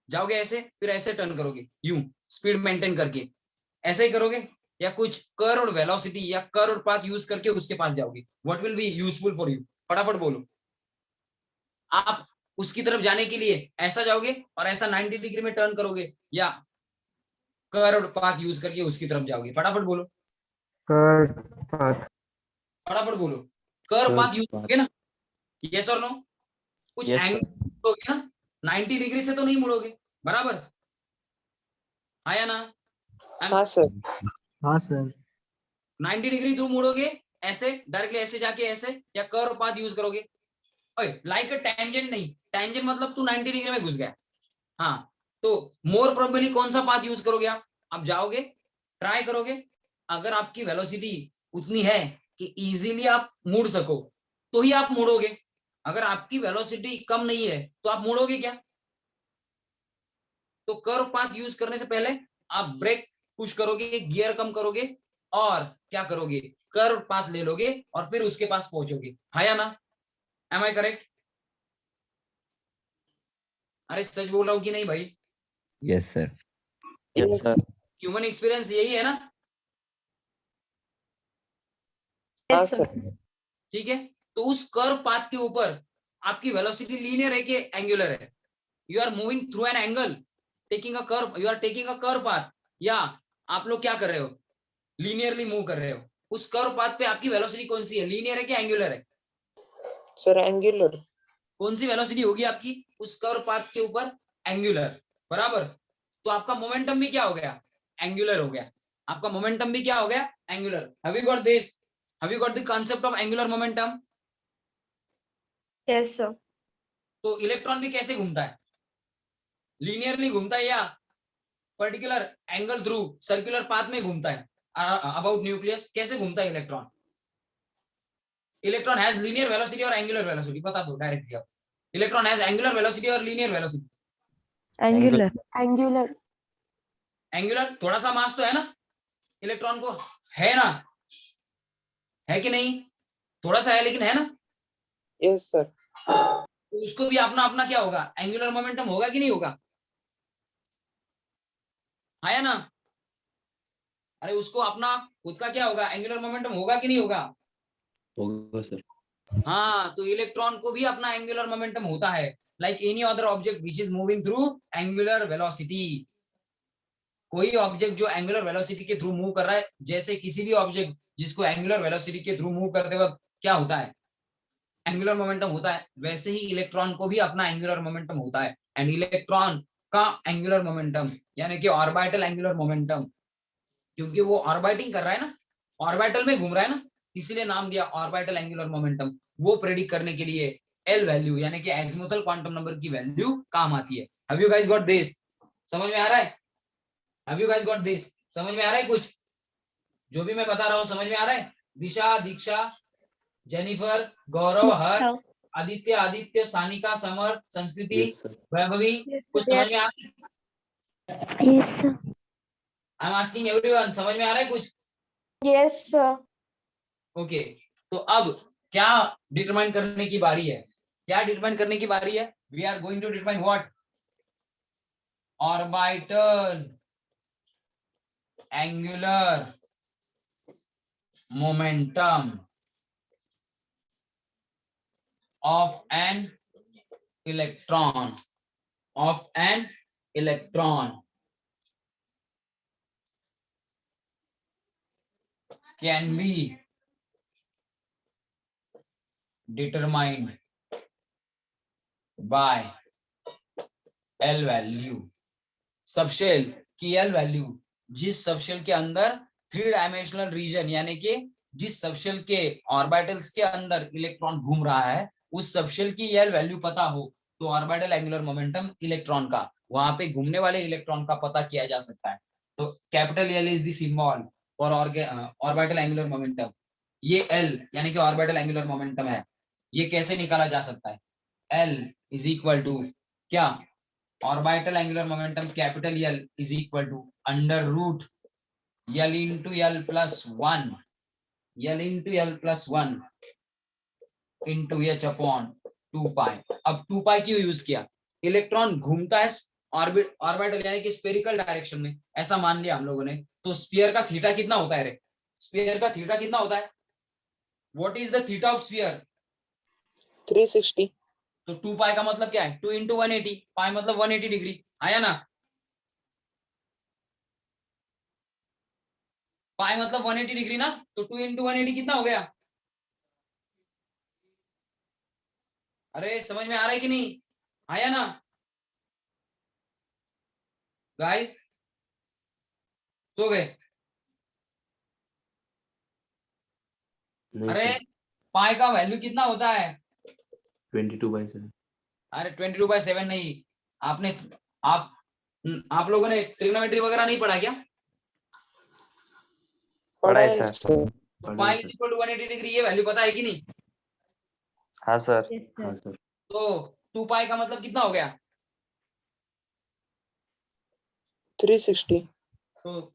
जाओगे ऐसे, फिर ऐसे टर्न करोगे, यूं स्पीड मेंटेन करके ऐसे ही करोगे, या कुछ कर्व्ड वेलोसिटी या कर्व्ड पाथ यूज करके उसके पास जाओगे? What will be useful for you? फटाफट बोलो। आप उसकी तरफ जाने के लिए ऐसा जाओगे और ऐसा 90 डिग्री में टर्न करोगे, या कर्व्ड पाथ यूज करके उसकी तरफ जाओगे? फटाफट बोलो, कर्व पाथ। फटाफट बोलो। कर्व पाथ यूज करोगे ना? यस और नो? कुछ Yes, एंगल sir. मुड़ोगे ना, 90 डिग्री से तो नहीं मुड़ोगे, बराबर? हाँ या ना? हाँ सर। हाँ सर। 90 डिग्री तुम मुड़ोगे ऐसे, डायरेक्टली ऐसे जाके ऐसे, या कर्व पाथ यूज करोगे? लाइक अ टेंजेंट नहीं, टेंजेंट मतलब तू 90 डिग्री में घुस गया। हाँ, तो मोर प्रोबेबली कौन सा पाथ यूज करोगे आप जाओगे, ट्राई करोगे, अगर आपकी वेलोसिटी उतनी है कि इजीली आप मुड़ सको तो ही आप मुड़ोगे। अगर आपकी वेलोसिटी कम नहीं है तो आप मुड़ोगे क्या? तो कर्व पाथ यूज करने से पहले आप ब्रेक पुश करोगे, गियर कम करोगे, और क्या करोगे? कर्व पाथ ले लोगे और फिर उसके पास पहुंचोगे। हाँ या ना? Am I correct? अरे सच बोल रहा हूँ कि नहीं भाई? Yes, sir. Yes, sir. Human experience यही है ना? हाँ Yes, sir. सर। ठीक है, तो उस कर्व पाथ के ऊपर आपकी वेलोसिटी लीनियर है कि एंगुलर है? You are moving through an angle, taking a curve, you are taking a curve path, या आप लोग क्या कर रहे हो? लीनियरली मूव कर रहे हो। उस कर्व पाथ पे आपकी वेलोसिटी कौन सी है, लीनियर है कि एंगुलर है? Sir angular. कौन सी वेलोसिटी होगी आपकी उस कर्व पाथ के ऊपर? एंगुलर, बराबर? तो आपका मोमेंटम भी क्या हो गया? एंगुलर हो गया। आपका मोमेंटम भी क्या हो गया? Angular. Have you got this? Have you got the concept of angular momentum? Yes, sir. तो इलेक्ट्रॉन भी कैसे घूमता है? लीनियरली घूमता है या particular angle through circular path में घूमता है? अबाउट न्यूक्लियस कैसे घूमता है electron? Electron has linear velocity और एंगुलर वेलोसिटी, बता दो डायरेक्टली आप। इलेक्ट्रॉन हैज एंगुलर वेलोसिटी और linear velocity? Angular. Angular. Angular, थोड़ा सा मास तो है ना इलेक्ट्रॉन को, है ना? है कि नहीं? थोड़ा सा है लेकिन है ना? Yes sir. तो उसको भी अपना अपना क्या होगा? एंगुलर मोमेंटम होगा कि नहीं होगा? है ना? अरे उसको अपना खुद का क्या होगा? एंगुलर मोमेंटम होगा कि नहीं होगा? होगा सर. हाँ, तो इलेक्ट्रॉन को भी अपना एंगुलर मोमेंटम होता है, like any other object which is moving through angular velocity. कोई ऑब्जेक्ट जो एंगुलर वेलोसिटी के थ्रू मूव कर रहा है, जैसे किसी भी ऑब्जेक्ट जिसको एंगुलर वेलोसिटी के थ्रू मूव करते वक्त क्या होता है? एंगुलर मोमेंटम होता है, वैसे ही इलेक्ट्रॉन को भी अपना एंगुलर मोमेंटम होता है। एंड इलेक्ट्रॉन का एंगुलर मोमेंटम यानी कि ऑर्बिटल एंगुलर मोमेंटम, क्योंकि वो ऑर्बिटिंग कर रहा है ना, ऑर्बिटल में घूम रहा है ना, इसलिए नाम दिया ऑर्बिटल एंगुलर मोमेंटम। वो प्रेडिक्ट करने के लिए एल वैल्यू यानी कि एजिमुथल क्वांटम नंबर की वैल्यू काम आती है। Have you guys got this? समझ में आ रहा है? Have you guys got this? समझ में आ रहा है कुछ? जो भी मैं बता रहा हूँ समझ में आ रहा है? दिशा, दीक्षा, जेनिफर, गौरव, हर्ष, आदित्य, आदित्य, सानिका, समर, संस्कृति, Yes, sir. वैभवी, कुछ समझ में आ रहा है? Yes, sir. I am asking everyone, समझ में आ रहा है कुछ? Yes sir. ओके, तो अब क्या डिटरमाइन करने की बारी है? क्या डिटरमाइन करने की बारी है? We are going to determine what? Orbital angular momentum of an electron can be determined by L value। Subshell की L वैल्यू, जिस सबशेल के अंदर 3 डायमेंशनल रीजन यानी कि जिस सबशेल के ऑर्बिटल्स के अंदर इलेक्ट्रॉन घूम रहा है, उस सबशेल की L वैल्यू पता हो तो ऑर्बिटल एंगुलर मोमेंटम इलेक्ट्रॉन का, वहां पे घूमने वाले इलेक्ट्रॉन का पता किया जा सकता है। तो capital L is the symbol for orbital angular momentum. ये L यानी कि ऑर्बिटल एंगुलर मोमेंटम है। ये कैसे निकाला जा सकता है? L इज इक्वल टू क्या? Orbital angular momentum capital L is equal to under root L into L plus 1 L into L plus 1 into H upon 2 pi. अब 2 पाई क्यों यूज किया? इलेक्ट्रॉन घूमता है ऑर्बिटल यानी कि स्फेरिकल डायरेक्शन में, ऐसा मान लिया हम लोगों ने। तो स्फीयर का थीटा कितना होता है रे? स्फीयर का थीटा कितना होता है? What is the theta of sphere? 360। तो 2 पाई का मतलब क्या है? 2 इंटू 180, पाई मतलब 180 डिग्री, आया ना? पाई मतलब 180 डिग्री ना, तो 2 इंटू 180 कितना हो गया? अरे समझ में आ रहा है कि नहीं? आया ना गाइस? सो गए? नहीं अरे सर, पाई का वैल्यू कितना होता है? 22/7। अरे 22/7 नहीं, आपने आप लोगों ने ट्रिग्नोमेट्री वगैरह नहीं पढ़ा क्या? पढ़ा है है सर। तो pi is equal to 180 degree, ये वैल्यू पता है कि नहीं? हाँ सर। Yes, sir. हाँ सर। तो 2 पाई का मतलब कितना हो गया? 360। तो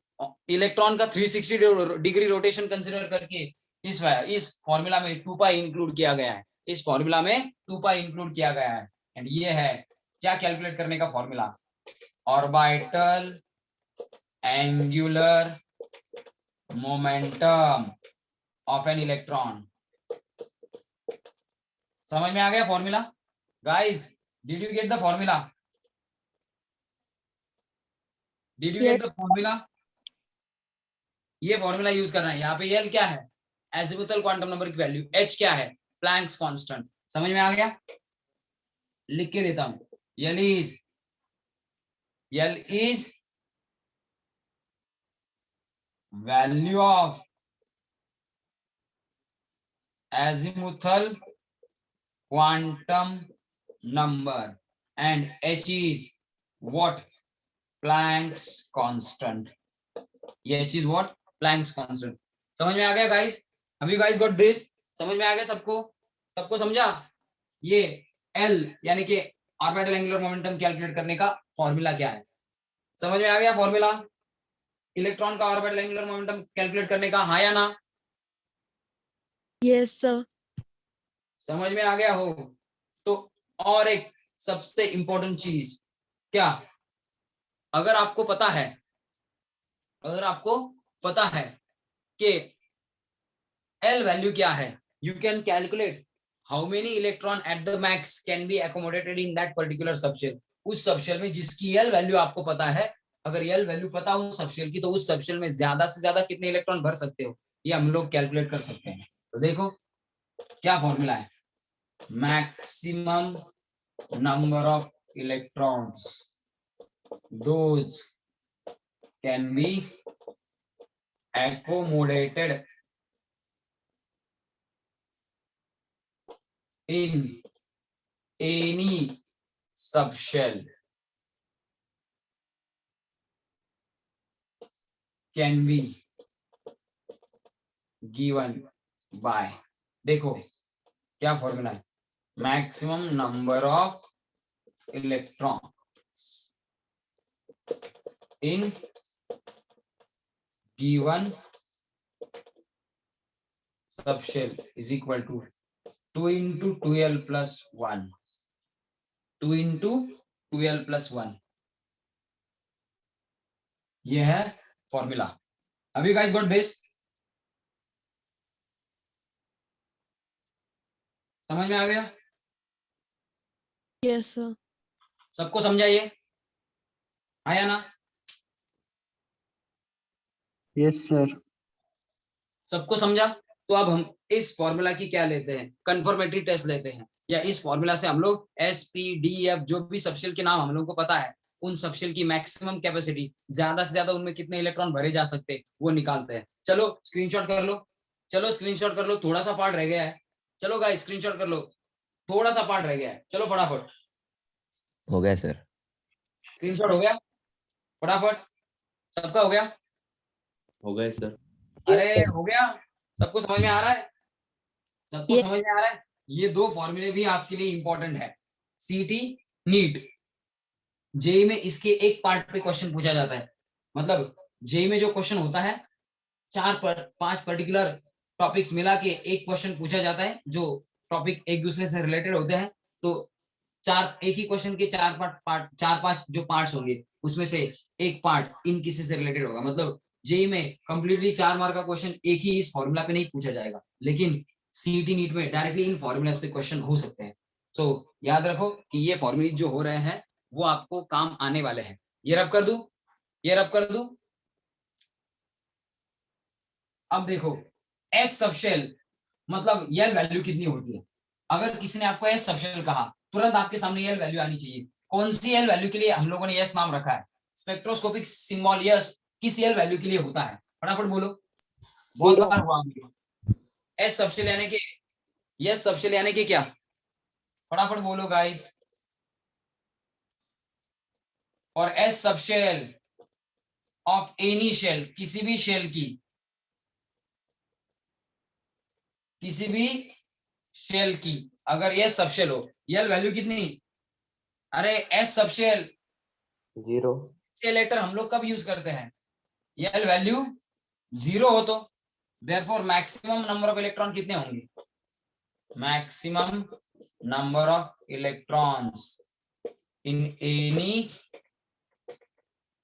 इलेक्ट्रॉन का 360 डिग्री रोटेशन कंसीडर करके इस फॉर्मूला में 2 पाई इंक्लूड किया गया है। इस फॉर्मूला में 2 पाई इंक्लूड किया गया है। एंड ये है क्या कैलकुलेट करने का formula? Orbital angular momentum of an electron. समझ में आ गया formula? Guys, did you get the formula? Did you get the formula? ये फॉर्मूला यूज करना है। यहाँ पे L क्या है? एजिमुथल क्वांटम नंबर की वैल्यू। H क्या है? Planck's constant. समझ में आ गया? लिख के देता हूं। L is value of azimuthal quantum number and H is what? Planck's constant. H is what? Planck's constant. समझ में आ गया guys? Have you guys got this? समझ में आ गया सबको? सबको समझा? ये L यानी कि ऑर्बिटल एंगुलर मोमेंटम कैलकुलेट करने का फॉर्मूला क्या है? समझ में आ गया फॉर्मूला? इलेक्ट्रॉन का ऑर्बिटल एंगुलर मोमेंटम कैलकुलेट करने का, हाँ या ना? Yes sir. समझ में आ गया हो तो और एक सबसे इंपॉर्टेंट चीज क्या, अगर आपको पता है कि L वैल्यू क्या है, you can calculate how many electron at the max can be accommodated in that particular subshell. उस सबशेल में जिसकी L वैल्यू आपको पता है, अगर L वैल्यू पता हो सबशेल की, तो उस सबशेल में ज्यादा से ज्यादा कितने इलेक्ट्रॉन भर सकते हो, ये हम लोग कैलकुलेट कर सकते हैं। तो देखो क्या फॉर्मूला है। maximum number of electrons, those can be accommodated in any subshell can be given by, देखो क्या फॉर्मूला है, maximum number of electrons in given subshell is equal to 2 into 2l plus 1, 2 into 2l plus 1, ये है formula. अभी guys got this, समझ में आ गया? Yes sir. सबको समझा ये? आया ना? Yes sir. सबको समझा? तो अब हम इस फॉर्मूला की क्या लेते हैं, कंफर्मेटरी टेस्ट लेते हैं, या इस फॉर्मूला से हम लोग एस पी डी एफ जो भी सबशेल के नाम हम लोग को पता है, उन सबशेल की मैक्सिमम कैपेसिटी, ज्यादा से ज्यादा उनमें कितने इलेक्ट्रॉन भरे जा सकते हैं, वो निकालते हैं। चलो स्क्रीनशॉट कर लो, चलो स्क्रीनशॉट कर लो, थोड़ा सा पार्ट रह गया है। चलो गाइस स्क्रीनशॉट कर लो, थोड़ा सा पार्ट रह गया है, चलो फटाफट। हो गया सर। स्क्रीनशॉट हो गया फटाफट? सबका हो गया? हो गए सर। अरे हो गया? सबको समझ में आ रहा है? सबको Yes. समझ में आ रहा है? ये दो फॉर्मूले भी आपके लिए इंपॉर्टेंट है। सीटी नीट जेई में इसके एक पार्ट पे क्वेश्चन पूछा जाता है, मतलब जेई में जो क्वेश्चन होता है 5 पर्टिकुलर टॉपिक्स मिला के एक क्वेश्चन पूछा जाता है, जो टॉपिक एक दूसरे से रिलेटेड होते हैं। तो एक ही क्वेश्चन के 4-5 जो पार्ट्स होंगे, उसमें से एक पार्ट इन किसी से रिलेटेड होगा। मतलब जेई में कंप्लीटली 4 मार्क का क्वेश्चन एक ही इस फॉर्मूला पे नहीं पूछा जाएगा, लेकिन सीईटी नीट में डायरेक्टली इन फॉर्मूलास पे क्वेश्चन हो सकते हैं। तो याद रखो कि ये फॉर्मूले जो हो रहे हैं वो आपको काम आने वाले हैं। ये रब कर दूं, ये रब कर दूं। अब देखो एस सबशेल मतलब यल वैल्यू कितनी होती है। अगर किसी ने आपको एस सबशेल कहा, तुरंत आपके सामने यल वैल्यू आनी चाहिए। कौन सी यल वैल्यू के लिए हम लोगों ने यस नाम रखा है? स्पेक्ट्रोस्कोपिक सिंबल यस किस यल वैल्यू के लिए होता है? फटाफट बोलो, बहुत बार हुआ। एस सबशेल यानी कि यस सबशेल यानी कि क्या? फटाफट बोलो गाइस। और S subshell of any shell, किसी भी शेल की, किसी भी शेल की अगर ये सबशेल हो, यल वैल्यू कितनी? अरे एस सबशेल 0 से लेटर हम लोग कब यूज करते हैं? यल वैल्यू 0 हो तो therefore maximum number of electron कितने होंगे? Maximum number of electrons in any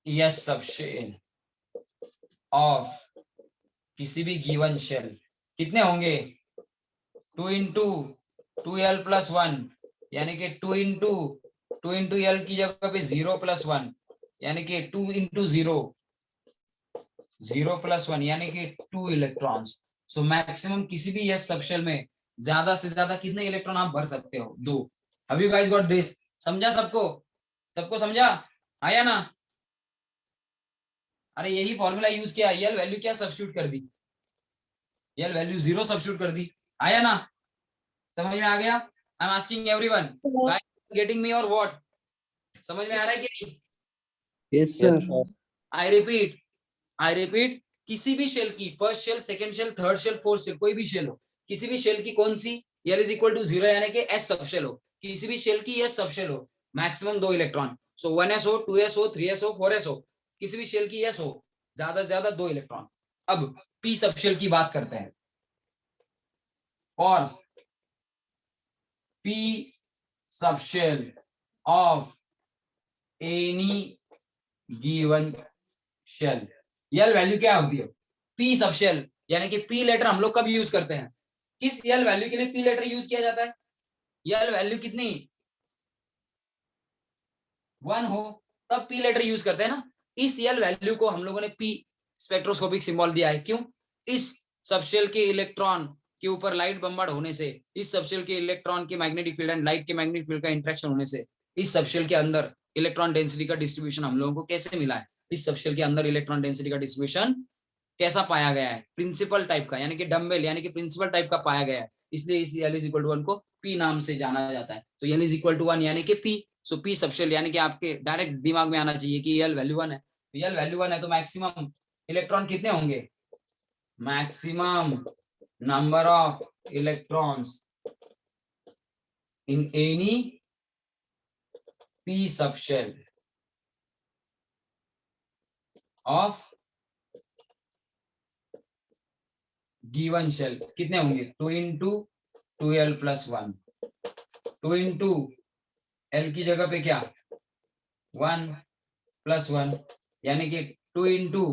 yes subshell of किसी भी गिवन शेल कितने होंगे? 2 into 2l plus 1 यानी कि 2 into l की जगह पे 0 plus 1 यानी कि 2 into 0 plus 1 यानी कि 2 इलेक्ट्रॉन्स। सो मैक्सिमम किसी भी यस सबशेल में ज्यादा से ज्यादा कितने इलेक्ट्रॉन आप भर सकते हो? 2। Have you guys got this? समझा सबको? सबको समझा? आया ना? अरे यही फॉर्मूला यूज किया, यल वैल्यू क्या सब्स्टिट्यूट कर दी? यल वैल्यू 0 सब्स्टिट्यूट कर दी। आया ना? समझ में आ गया? I am asking everyone, guys getting me और व्हाट? समझ में आ रहा है कि नहीं? Yes sir. आई रिपीट किसी भी शेल की, first shell, second shell, third shell, fourth shell, कोई भी शेल हो, किसी भी शेल की कौन सी यल इज इक्वल टू 0 यानी कि एस सबशेल हो, किसी भी शेल की एस सबशेल हो, मैक्सिमम 2 इलेक्ट्रॉन। सो 1s हो, 2s हो, 3s हो, 4s हो, किसी भी शेल की एस हो, ज्यादा से ज्यादा 2 इलेक्ट्रॉन। अब पी सबशेल की बात करते हैं। और P subshell of any given shell, L value क्या होती है? P सबशेल यानी कि P लेटर हम लोग कब यूज करते हैं? किस यल वैल्यू के लिए P लेटर यूज किया जाता है? यल वैल्यू कितनी 1 हो तब P लेटर यूज करते हैं ना। इस यल वैल्यू को हम लोगों ने P स्पेक्ट्रोस्कोपिक सिंबल दिया है। क्यों? इस सबशेल के इलेक्ट्रॉन के ऊपर लाइट बम्बार्ड होने से इस सबशेल के इलेक्ट्रॉन के मैग्नेटिक फील्ड एंड लाइट के मैग्नेटिक फील्ड का इंटरेक्शन होने से इस सबशेल के अंदर इलेक्ट्रॉन डेंसिटी का डिस्ट्रीब्यूशन हम लोगों को कैसे मिला है, इस सबशेल के अंदर इलेक्ट्रॉन डेंसिटी का डिस्ट्रीब्यूशन कैसा पाया गया है, प्रिंसिपल टाइप का यानी कि डम्बेल यानी कि प्रिंसिपल टाइप का पाया गया है, इसलिए इस L इज इक्वल टू 1 को P नाम से जाना जाता है। तो L इज इक्वल टू 1 यानी कि P, सो P सबशेल यानी कि आपके डायरेक्ट दिमाग में आना चाहिए कि L वैल्यू 1 है, तो L वैल्यू 1 है तो मैक्सिमम इलेक्ट्रॉन कितने होंगे, maximum number of electrons in any P subshell of given shell कितने होंगे, 2 into 2L plus 1, 2 into L की जगह पे क्या 1 plus 1 यानी कि 2 into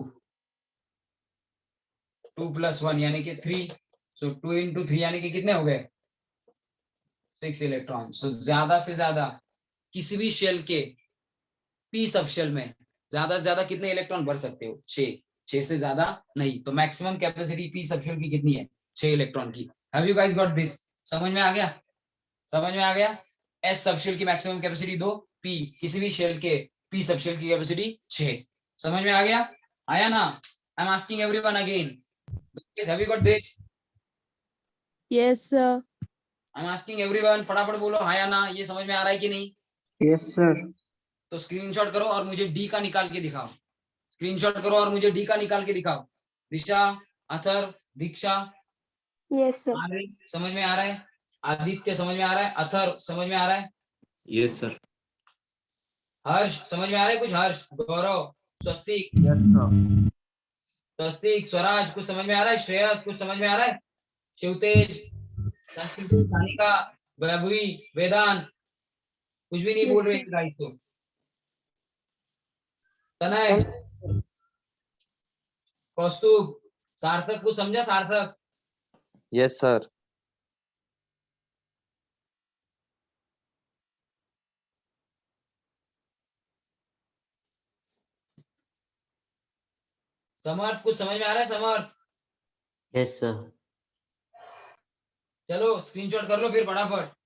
2 plus 1 यानी कि 3, सो 2 into 3 यानी कि कितने हो गए 6 इलेक्ट्रॉन। सो ज्यादा से ज्यादा किसी भी शेल के पी सब शेल में ज्यादा से ज्यादा कितने इलेक्ट्रॉन भर सकते हो, 6 से ज्यादा नहीं, तो maximum capacity P subshell की कितनी है 6 इलेक्ट्रॉन की। Have you guys got this, समझ में आ गया, समझ में आ गया। एस सब शेल की मैक्सिमम कैपेसिटी 2, पी किसी भी शेल के पी सब शेल की कैपेसिटी 6, समझ में आ गया, आया ना। I am asking everyone again, have you got this, yes sir. I am asking everyone, फटाफट बोलो हाँ या ना, ये समझ में आ रहा है कि नहीं। Yes, sir. तो स्क्रीनशॉट करो और मुझे डी का निकाल के दिखाओ, स्क्रीनशॉट करो और मुझे डी का निकाल के दिखाओ। दिशा, अथर, दीक्षा, यस सर। आर्यन, समझ में आ रहा है, आदित्य समझ में आ रहा है, अथर समझ में आ रहा है, यस सर। हर्ष समझ में आ रहा है कुछ, हर्ष, गौरव, स्वस्तिक, Yes, sir. स्वस्तिक, स्वराज कुछ समझ में आ रहा है, श्रेयस कुछ समझ में आ रहा है, शिवतेज, संस्कृति, सानिका, वैभवी, वेदांत कुछ भी नहीं Yes, बोल रहे sir. गाइस। तो तनय, कौस्तुभ, सार्थक कुछ समझा, सार्थक, यस सर। समर्थ कुछ समझ में आ रहा है, समर्थ, यस सर। चलो स्क्रीनशॉट कर लो फिर फटाफट।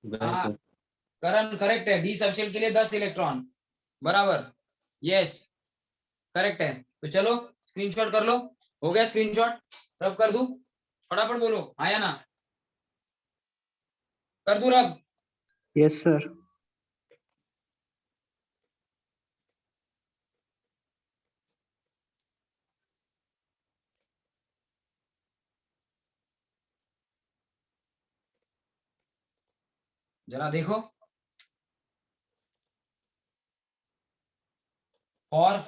गए सर। करण करेक्ट है, डी सबशेल के लिए 10 इलेक्ट्रॉन बराबर, यस करेक्ट है। तो चलो स्क्रीनशॉट कर लो, हो गया स्क्रीनशॉट, रब कर दूं, फटाफट बोलो आया ना, कर दूं रब, Yes, sir. जरा देखो। और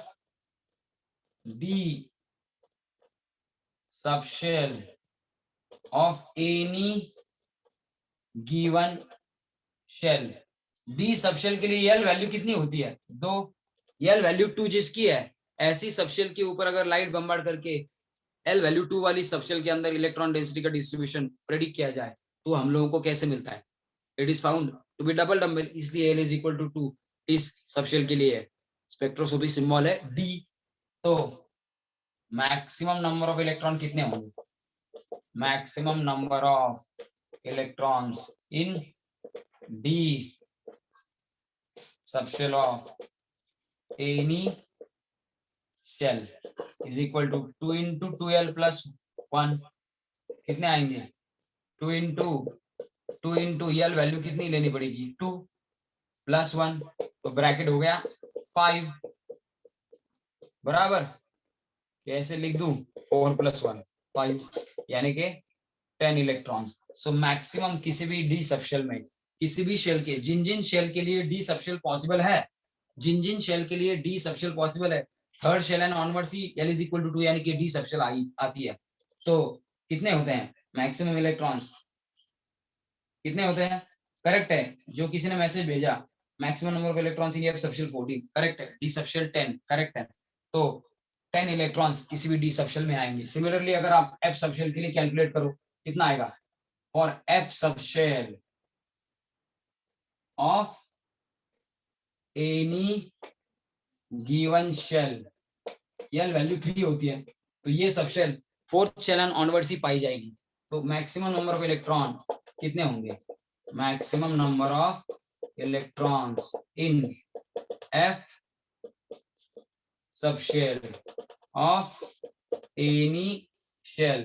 D subshell of any given shell, D subshell के लिए यल वैल्यू कितनी होती है 2, यल वैल्यू 2 जिसकी है, ऐसी सबशेल के ऊपर अगर लाइट बम्बार्ड करके एल वैल्यू 2 वाली सबशेल के अंदर इलेक्ट्रॉन डेंसिटी का डिस्ट्रीब्यूशन प्रेडिक्ट किया जाए तो हम लोगों को कैसे मिलता है, it is found to be double dumbbell, इसलिए एल इज इक्वल टू 2 इस सबशेल के लिए स्पेक्ट्रोस्कोपिक सिंबल है डी। तो मैक्सिमम नंबर ऑफ इलेक्ट्रॉन कितने होंगे, maximum number of electrons in D subshell of any shell is equal to 2 into 2L plus 1, कितने आएंगे 2 into L वैल्यू कितनी लेनी पड़ेगी 2 plus 1, तो ब्रैकेट हो गया 5 बराबर, कैसे लिख दूं 4 plus 1 5 यानी कि 10 इलेक्ट्रॉन्स। सो मैक्सिमम किसी भी डी सबशेल में, किसी भी शेल के, जिन जिन शेल के लिए डी सबशेल पॉसिबल है, जिन जिन शेल के लिए डी सबशेल पॉसिबल है, थर्ड शेल एंड ऑनवर्ड्स ही L इज इक्वल टू 2 यानी कि डी सबशेल आती है। तो कितने होते हैं मैक्सिमम इलेक्ट्रॉन्स, कितने होते हैं, करेक्ट है, जो किसी ने मैसेज भेजा maximum number of electrons in F subshell 14, correct है, डी सबशेल 10 करेक्ट है, तो 10 इलेक्ट्रॉन्स किसी भी डी सबशेल में आएंगे। सिमिलरली अगर आप एफ सबशेल के लिए कैलकुलेट करो कितना आएगा, for F subshell of any given shell, L value 3 होती है, तो ये subshell fourth shell and onwards ही पाई जाएगी। तो मैक्सिमम नंबर ऑफ इलेक्ट्रॉन कितने होंगे? Maximum number of electrons in F subshell of any shell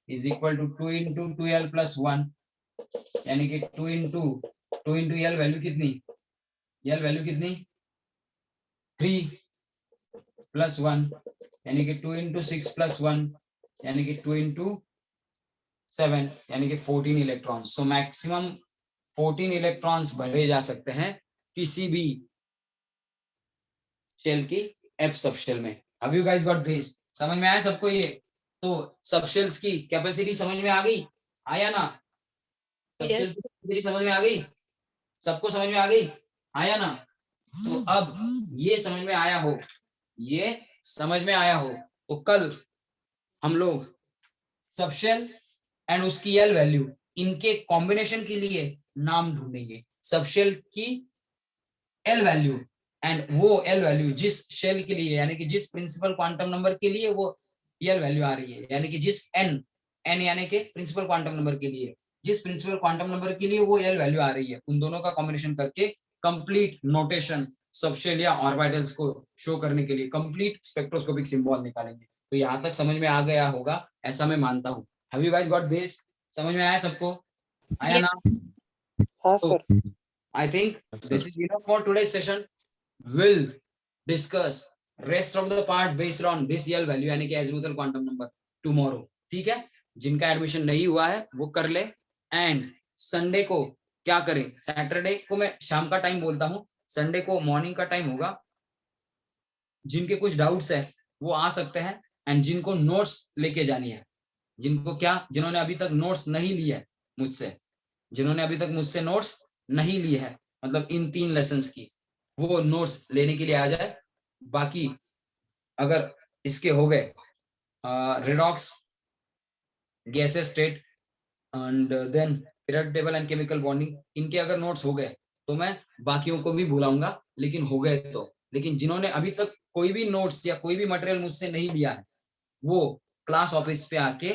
is equal to 2 into 2l plus 1, यानी कि 2 into l वैल्यू कितनी? l वैल्यू कितनी? 3 plus 1, यानी कि 2 into 6 plus 1, यानी कि 2 into 7, यानी कि 14 इलेक्ट्रॉन्स। सो मैक्सिमम 14 इलेक्ट्रॉन्स भरे जा सकते हैं किसी भी शेल की एफ सबशेल में। अब यू गाइस गॉट दिस? समझ में आया सबको ये? तो सबशेल्स की कैपेसिटी समझ में आ गई? आया ना? सबशेल्स की कैपेसिटी समझ में आ गई? सबको समझ में आ गई? आया ना? तो अब ये समझ में आया हो, ये समझ में आया हो, तो कल हम लोग सबशेल एंड उसकी एल वैल्यू, इनके कॉम्बिनेशन के लिए नाम ढूंढेंगे। सबशेल की एल वैल्यू एंड वो एल वैल्यू जिस शेल के लिए, यानी कि जिस प्रिंसिपल क्वांटम नंबर के लिए वो एल वैल्यू आ रही है, यानी कि जिस एन यानी कि प्रिंसिपल क्वांटम नंबर के लिए, जिस प्रिंसिपल क्वांटम नंबर के लिए वो एल वैल्यू आ रही है, उन दोनों का कॉम्बिनेशन करके कंप्लीट नोटेशन सबशेल या ऑर्बिटल्स को शो करने के लिए कंप्लीट स्पेक्ट्रोस्कोपिक सिंबल निकालेंगे। तो यहाँ तक समझ में आ गया होगा ऐसा मैं मानता हूँ। Have you guys got this? समझ में आया सबको? आया ना? हाँ So, sir. I think this is enough for today's session. We'll discuss rest of the part based on this L value, यानी कि azimuthal quantum number tomorrow. ठीक है? जिनका एडमिशन नहीं हुआ है वो कर ले। एंड संडे को क्या करें? सैटरडे को मैं शाम का टाइम बोलता हूँ, संडे को मॉर्निंग का टाइम होगा। जिनके कुछ डाउट्स है वो आ सकते हैं, एंड जिनको नोट्स लेके जानी है, जिनको क्या, जिन्होंने अभी तक नोट्स नहीं लिए है मुझसे, जिन्होंने अभी तक मुझसे नोट्स नहीं लिए है, मतलब इन 3 लेसन्स की, वो नोट्स लेने के लिए आ जाए। बाकी अगर इसके हो गए redox, gases state and then period table and chemical bonding, इनके अगर नोट्स हो गए तो मैं बाकियों को भी बुलाऊंगा, लेकिन हो गए तो। लेकिन जिन्होंने अभी तक कोई भी नोट्स या कोई भी मटेरियल मुझसे नहीं लिया है, वो क्लास ऑफिस पे आके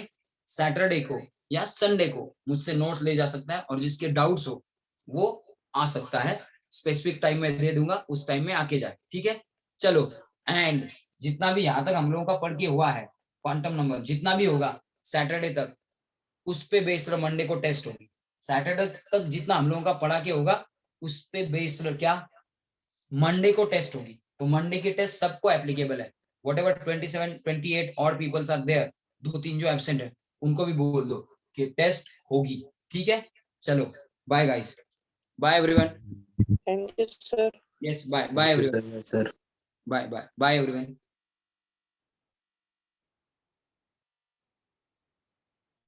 सैटरडे को या संडे को मुझसे नोट्स ले जा सकता है, और जिसके डाउट्स हो वो आ सकता है। स्पेसिफिक टाइम में दे दूंगा, उस टाइम में आके जाए। ठीक है? चलो, एंड जितना भी यहाँ तक हम लोगों का पढ़ के हुआ है क्वांटम नंबर, जितना भी होगा सैटरडे तक, उस पे बेस्ड मंडे को टेस्ट होगी। सैटरडे तक जितना हम लोगों का पढ़ा के होगा उस पे बेस्ड क्या मंडे को टेस्ट होगी। तो मंडे की टेस्ट सबको एप्लीकेबल है। व्हाटएवर 27 28 और पीपल्स आर देयर, 2-3 जो एब्सेंट है उनको भी बोल दो कि टेस्ट होगी। ठीक है? चलो, bye guys, bye everyone. Thank you sir. Yes, bye bye everyone, sir. Bye bye bye everyone.